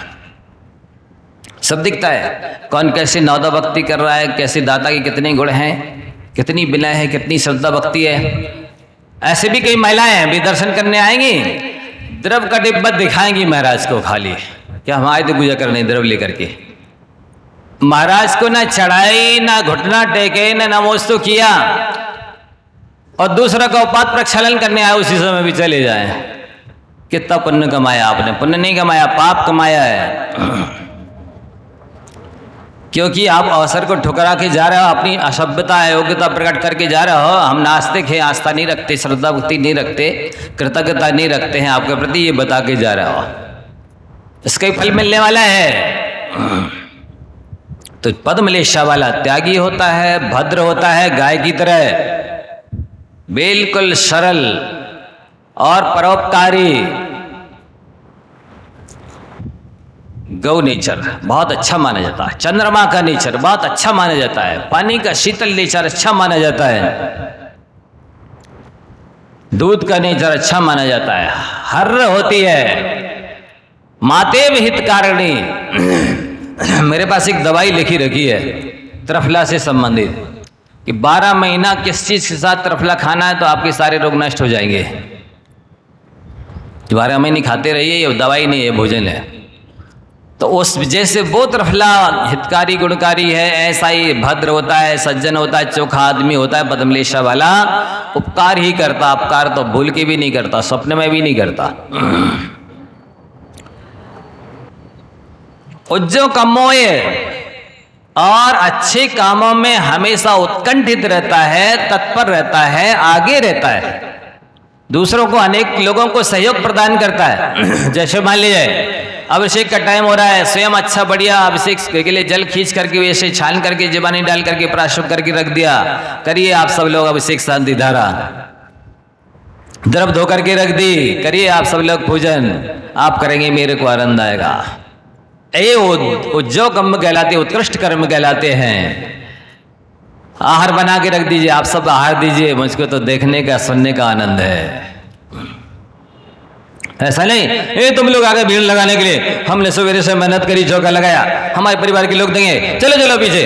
A: सब दिखता है। कौन कैसे नवदा भक्ति कर रहा है, कैसे दाता के कितने गुण हैं, कितनी विनय है, कितनी श्रद्धा भक्ति है। ऐसे भी कई महिलाएं भी दर्शन करने आएंगी, द्रव का डिब्बा दिखाएंगी महाराज को खाली, क्या हम आए थे पूजा करने द्रव लेकर के। महाराज को ना चढ़ाई, ना घुटना टेके, ना नमोस्तु किया, और दूसरा का उपात प्रक्षालन करने आए, उसी समय भी चले जाए। कितना पुण्य कमाया आपने? पुण्य नहीं कमाया, पाप कमाया है। क्योंकि आप अवसर को ठुकरा के जा रहे हो, अपनी असभ्यता अयोग्यता प्रकट करके जा रहे हो। हम नास्तिक हैं, आस्था नहीं रखते, श्रद्धा भक्ति नहीं रखते, कृतज्ञता नहीं रखते हैं आपके प्रति, ये बता के जा रहे हो। इसका ही फल मिलने वाला है। तो पद्मलेशा वाला त्यागी होता है, भद्र होता है, गाय की तरह बिल्कुल सरल और परोपकारी। गौ नेचर बहुत अच्छा माना जाता है, चंद्रमा का नेचर बहुत अच्छा माना जाता है, पानी का शीतल नेचर अच्छा माना जाता है, दूध का नेचर अच्छा माना जाता है। हर्र होती है, मातेव हित कारणी। मेरे पास एक दवाई लिखी रखी है त्रिफला से संबंधित, कि 12 महीना किस चीज के साथ त्रिफला खाना है तो आपके सारे रोग नष्ट हो जाएंगे। 12 महीने खाते रहिए, ये दवाई नहीं, ये भोजन है। तो उस जैसे वो त्रिफला हितकारी गुणकारी है, ऐसा ही भद्र होता है, सज्जन होता है, चोखा आदमी होता है पद्मलेशा वाला। उपकार ही करता, अपकार तो भूल के भी नहीं करता, स्वप्न में भी नहीं करता। उज्जो कमोय, और अच्छे कामों में हमेशा उत्कंठित रहता है, तत्पर रहता है, आगे रहता है, दूसरों को, अनेक लोगों को सहयोग प्रदान करता है। जैसे मान लीजिए अभिषेक का टाइम हो रहा है, स्वयं अच्छा बढ़िया अभिषेक के लिए जल खींच करके वैसे छान करके जबानी डाल करके प्राशुभ करके रख दिया, करिए आप सब लोग अभिषेक शांति धारा, द्रव धो करके रख दी, करिए आप सब लोग पूजन, आप करेंगे मेरे को आनंद आएगा। ये उज्जव कर्म कहलाते, उत्कृष्ट कर्म कहलाते हैं। आहार बना के रख दीजिए, आप सब आहार दीजिए, मुझको तो देखने का सुनने का आनंद है। ऐसा नहीं ये तुम लोग आगे भीड़ लगाने के लिए, हमने सवेरे से मेहनत करी, चौका लगाया, हमारे परिवार के लोग देंगे, चलो चलो पीछे।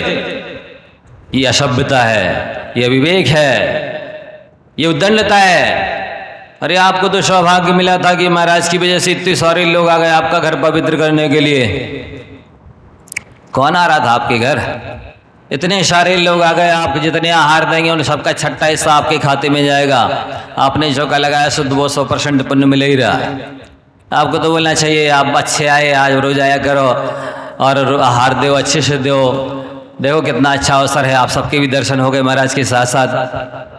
A: ये असभ्यता है, ये विवेक है, ये उद्दंडता है। अरे आपको तो सौभाग्य मिला था कि महाराज की वजह से इतने सारे लोग आ गए आपका घर पवित्र करने के लिए। कौन आ रहा था आपके घर? इतने सारे लोग आ गए, आप जितने आहार देंगे उन सबका छठा हिस्सा आपके खाते में जाएगा। आपने चौका लगाया शुद्ध वो 100% पुण्य मिल ही रहा है। आपको तो बोलना चाहिए आप अच्छे आए, आज रोज आया करो और आहार दो, अच्छे से दो। देखो कितना अच्छा अवसर है, आप सबके भी दर्शन हो गए महाराज के साथ साथ,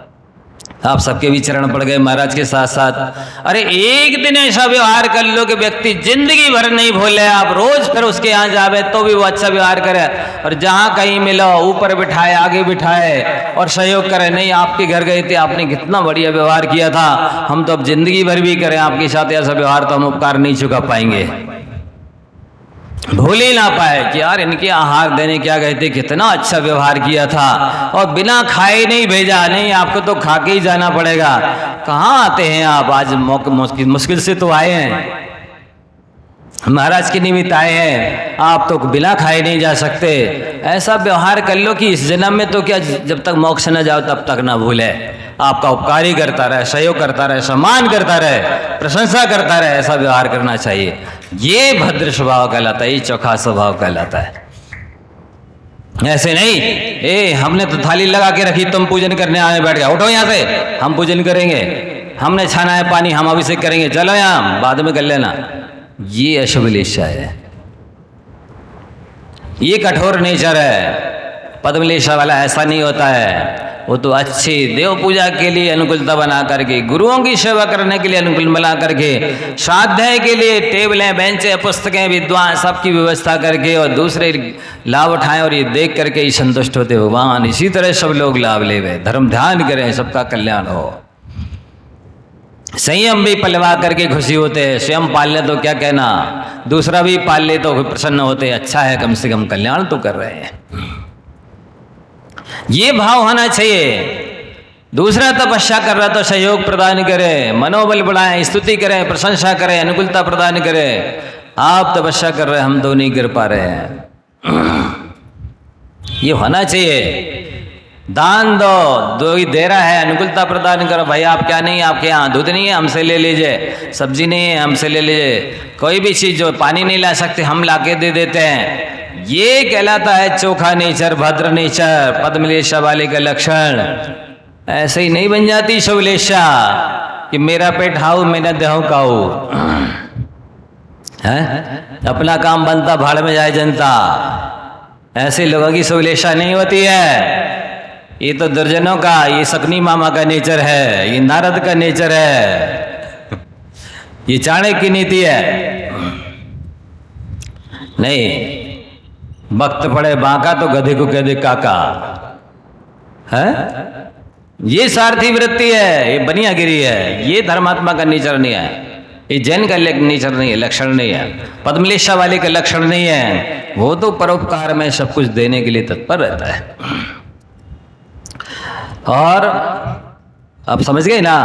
A: आप सबके भी चरण पड़ गए महाराज के साथ साथ। अरे एक दिन ऐसा व्यवहार कर लो कि व्यक्ति जिंदगी भर नहीं भूले, आप रोज फिर उसके यहाँ जावे तो भी वो अच्छा व्यवहार करे, और जहाँ कहीं मिलो ऊपर बिठाए, आगे बिठाए और सहयोग करे। नहीं, आपके घर गए थे, आपने कितना बढ़िया व्यवहार किया था, हम तो अब जिंदगी भर भी करें आपके साथ ऐसा व्यवहार तो हम उपकार नहीं चुका पाएंगे। भूल ही ना पाए कि यार इनके आहार देने क्या गए थे, कितना अच्छा व्यवहार किया था, और बिना खाए नहीं भेजा। नहीं, आपको तो खा के ही जाना पड़ेगा। कहाँ आते हैं आप, आज मुश्किल से तो आए हैं, महाराज के निमित्त आए हैं, आप तो बिना खाए नहीं जा सकते। ऐसा व्यवहार कर लो कि इस जन्म में तो क्या, जब तक मोक्ष न जाओ तब तक ना भूले। आपका उपकार ही करता रहे, सहयोग करता रहे, सम्मान करता रहे, प्रशंसा करता रहे, ऐसा व्यवहार करना चाहिए। ये भद्र स्वभाव कहलाता है, ये चोखा स्वभाव कहलाता है। ऐसे नहीं, हमने तो थाली लगा के रखी, तुम पूजन करने आए, बैठ गया, उठो यहाँ से, हम पूजन करेंगे, हमने छाना है पानी, हम अभिषेक करेंगे, चलो यहाँ बाद में कर लेना। ये अशुभलेशा है, ये कठोर नेचर है। पद्मलेशा वाला ऐसा नहीं होता है, वो तो अच्छी देव पूजा के लिए अनुकूलता बना करके, गुरुओं की सेवा करने के लिए अनुकूल बना करके, श्राद्ध के लिए टेबलें, बेंचें, पुस्तकें, विद्वान सबकी व्यवस्था करके, और दूसरे लाभ उठाएं और ये देख करके ही संतुष्ट होते भगवान। इसी तरह सब लोग लाभ ले, धर्म ध्यान करें, सबका कल्याण हो। संयम भी पलवा करके खुशी होते हैं, स्वयं पाल ले तो क्या कहना, दूसरा भी पाल ले तो प्रसन्न होते। अच्छा है, कम से कम कल्याण तो कर रहे हैं, ये भाव होना चाहिए। दूसरा तपस्या कर रहा तो सहयोग प्रदान करे, मनोबल बढ़ाएं, स्तुति करें, प्रशंसा करें, अनुकूलता प्रदान करें। आप तपस्या कर रहे हैं, हम तो नहीं कर पा रहे हैं, ये होना चाहिए। दान दो ही दे रहा है, अनुकूलता प्रदान करो। भाई आप क्या नहीं, आपके यहाँ दूध नहीं है, हमसे ले लीजिए, सब्जी नहीं है, हमसे ले लीजिए, कोई भी चीज जो पानी नहीं ला सकते हम लाके दे देते हैं। ये कहलाता है चोखा नेचर, भद्र नेचर, पद्मलेशा वाले का लक्षण। ऐसे ही नहीं बन जाती शुभलेशा कि मेरा पेट हाउ मैंने देहू काऊ, है अपना काम बनता भाड़ में जाए जनता। ऐसे लोगों की शुभलेशा नहीं होती है। ये तो दुर्जनों का, ये सकनी मामा का नेचर है, ये नारद का नेचर है, ये चाणक्य की नीति है। नहीं, वक्त पड़े बांका तो गधे को कह दे काका, है ये सारथी वृत्ति है, ये बनियागिरी है, ये धर्मात्मा का नेचर नहीं है, ये जैन का नेचर नहीं है, लक्षण नहीं है, पद्मलेशा वाले का लक्षण नहीं है। वो तो परोपकार में सब कुछ देने के लिए तत्पर रहता है। और अब समझ गए ना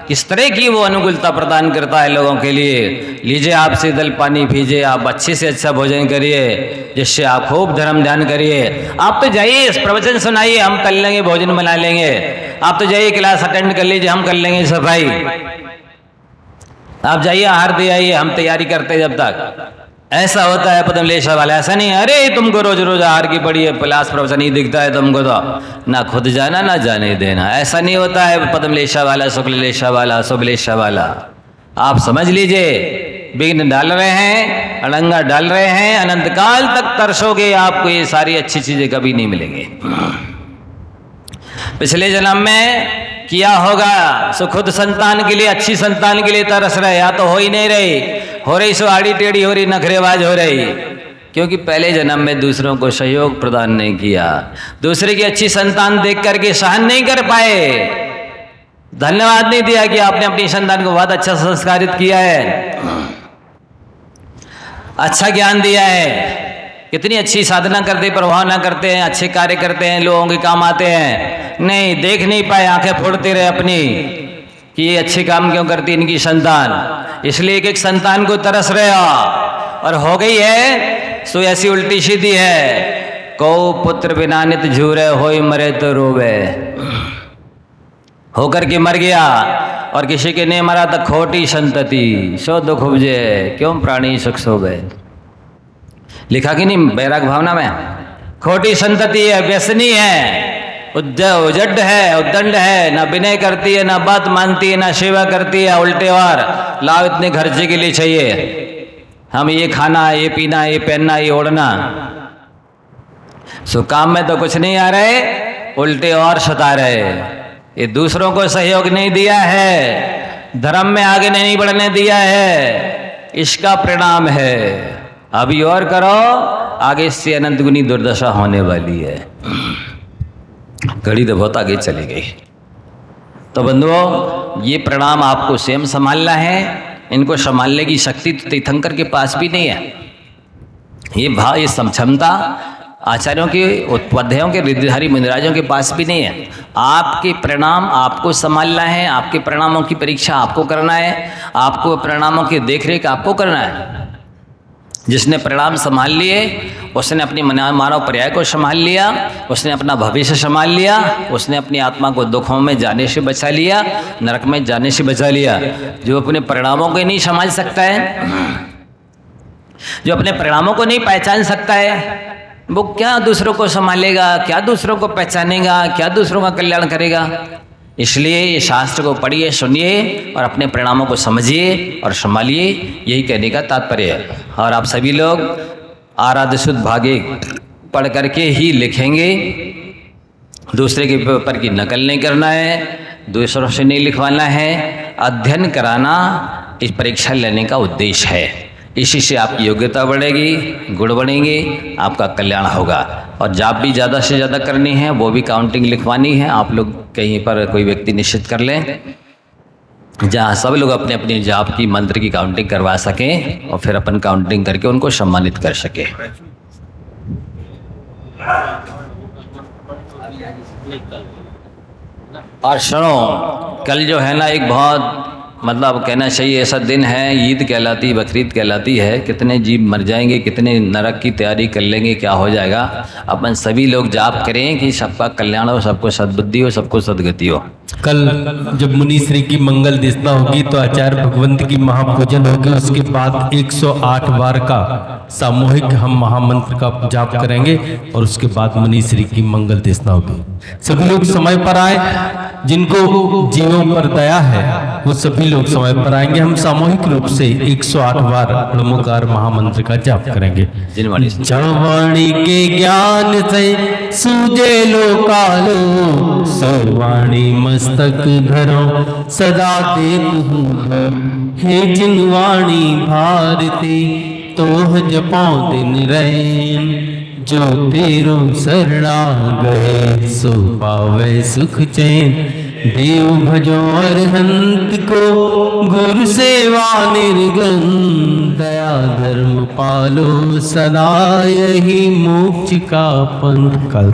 A: किस तरह की वो अनुकूलता प्रदान करता है लोगों के लिए। लीजिए आप शीतल पानी पीजिए, आप अच्छे से अच्छा भोजन करिए, जिससे आप खूब धर्म ध्यान करिए। आप तो जाइए प्रवचन सुनाइए, हम कर लेंगे, भोजन बना लेंगे। आप तो जाइए क्लास अटेंड कर लीजिए, हम कर लेंगे सफाई। आप जाइए आहार दे आइए, हम तैयारी करते हैं जब तक। ऐसा होता है पद्मलेशा वाला, ऐसा नहीं अरे तुमको रोज रोज आहार की पड़ी है, क्लास प्रवचन ही दिखता है तुमको, तो ना खुद जाना ना जाने देना। ऐसा नहीं होता है पद्मलेशा वाला, शुक्ललेशा वाला, शुभलेशा वाला। आप समझ लीजिए, विघ्न डाल रहे हैं, अड़ंगा डाल रहे हैं, अनंत काल तक तरसोगे, आपको ये सारी अच्छी चीजें कभी नहीं मिलेंगी। पिछले जन्म में किया होगा सो खुद संतान के लिए, अच्छी संतान के लिए तरस रहे, या तो हो ही नहीं रही, हो रही सो आड़ी टेढ़ी हो रही, नखरेबाज हो रही, क्योंकि पहले जन्म में दूसरों को सहयोग प्रदान नहीं किया, दूसरे की अच्छी संतान देख करके सहन नहीं कर पाए, धन्यवाद नहीं दिया कि आपने अपनी संतान को बहुत अच्छा संस्कारित किया है, अच्छा ज्ञान दिया है, कितनी अच्छी साधना करते, प्रभाव ना करते हैं, अच्छे कार्य करते हैं, लोगों के काम आते हैं। नहीं, देख नहीं पाए, आंखें फोड़ते रहे अपनी कि ये अच्छे काम क्यों करती इनकी संतान, इसलिए एक एक संतान को तरस रहे हो। और हो गई है सो ऐसी उल्टी सीधी है, को पुत्र बिना नित झूरे, होई मरे तो रोवे। होकर के मर गया और किसी के नहीं मरा तो खोटी संतति, सो दुख उपजे, क्यों प्राणी सुख सोवे। लिखा कि नहीं बैराग भावना में, खोटी संतति है, व्यसनी है, उजड्ड है, उद्दंड है, ना विनय करती है, ना बात मानती है, ना सेवा करती है, उल्टे और लाभ इतने खर्चे के लिए चाहिए, हम ये खाना, ये पीना, ये पहनना, ये ओढ़ना। सो काम में तो कुछ नहीं आ रहे, उल्टे और सता रहे। ये दूसरों को सहयोग नहीं दिया है, धर्म में आगे नहीं बढ़ने दिया है, इसका परिणाम है। अभी और करो, आगे इससे अनंत गुनी दुर्दशा होने वाली है। घड़ी तो बहुत आगे चली गई। तो बंधुओं, ये परिणाम आपको स्वयं संभालना है। इनको संभालने की शक्ति तो तीर्थंकर के पास भी नहीं है। ये क्षमता आचार्यों के, उपाध्यायों के, रिद्धिधारी मुनिराजों के पास भी नहीं है। आपके परिणाम आपको संभालना है, आपके परिणामों की परीक्षा आपको करना है, आपको परिणामों की देखरेख आपको करना है। जिसने परिणाम संभाल लिए उसने अपनी मानव पर्याय को संभाल लिया, उसने अपना भविष्य संभाल लिया, उसने अपनी आत्मा को दुखों में जाने से बचा लिया, नरक में जाने से बचा लिया। जो अपने परिणामों को नहीं संभाल सकता है, जो अपने परिणामों को नहीं पहचान सकता है, वो क्या दूसरों को संभालेगा, क्या दूसरों को पहचानेगा, क्या दूसरों का कल्याण करेगा। इसलिए ये शास्त्र को पढ़िए, सुनिए और अपने परिणामों को समझिए और संभालिए, यही कहने का तात्पर्य है। और आप सभी लोग आराध्य शुद्ध भागे पढ़ करके ही लिखेंगे, दूसरे के पेपर की नकल नहीं करना है, दूसरों से नहीं लिखवाना है। अध्ययन कराना इस परीक्षा लेने का उद्देश्य है। इसी से आपकी योग्यता बढ़ेगी, गुण बढ़ेंगे, आपका कल्याण होगा। और जाप भी ज़्यादा से ज़्यादा करनी है, वो भी काउंटिंग लिखवानी है। आप लोग कहीं पर कोई व्यक्ति निश्चित कर लें जहाँ सब लोग अपने अपनी जाप की मंत्र की काउंटिंग करवा सकें और फिर अपन काउंटिंग करके उनको सम्मानित कर सके। और सुनो, कल जो है ना एक बहुत मतलब कहना चाहिए ऐसा दिन है, ईद कहलाती, बकरीद कहलाती है। कितने जीव मर जाएंगे, कितने नरक की तैयारी कर लेंगे, क्या हो जाएगा। अपन सभी लोग जाप करें कि सबका कल्याण हो, सबको सद्बुद्धि हो, सबको सदगति हो।
B: कल जब मुनि श्री की मंगल दिशा होगी तो आचार्य भगवंत की महापूजन होगी। उसके बाद 108 बार का सामूहिक हम महामंत्र का जाप करेंगे और उसके बाद मुनि श्री की मंगल दिशा होगी। सभी लोग समय पर आए, जिनको जीवों पर दया है वो सभी लोग समय पर आएंगे। हम सामूहिक रूप से 108 बार ब्रह्मकार महामंत्र का जाप करेंगे। जवाणी के ज्ञान से सूझे लोकालो, सर्वाणी मस्तक धरो सदा देत हूँ। हे जिनवाणी भारती तोह जपो दिन रैन, जो तेरो शरणा गए सो पावे सुख चैन। देव भजो अरहंत को गुरु सेवा निर्गन, दया धर्म पालो सदा यही मोक्ष का पंथ। कल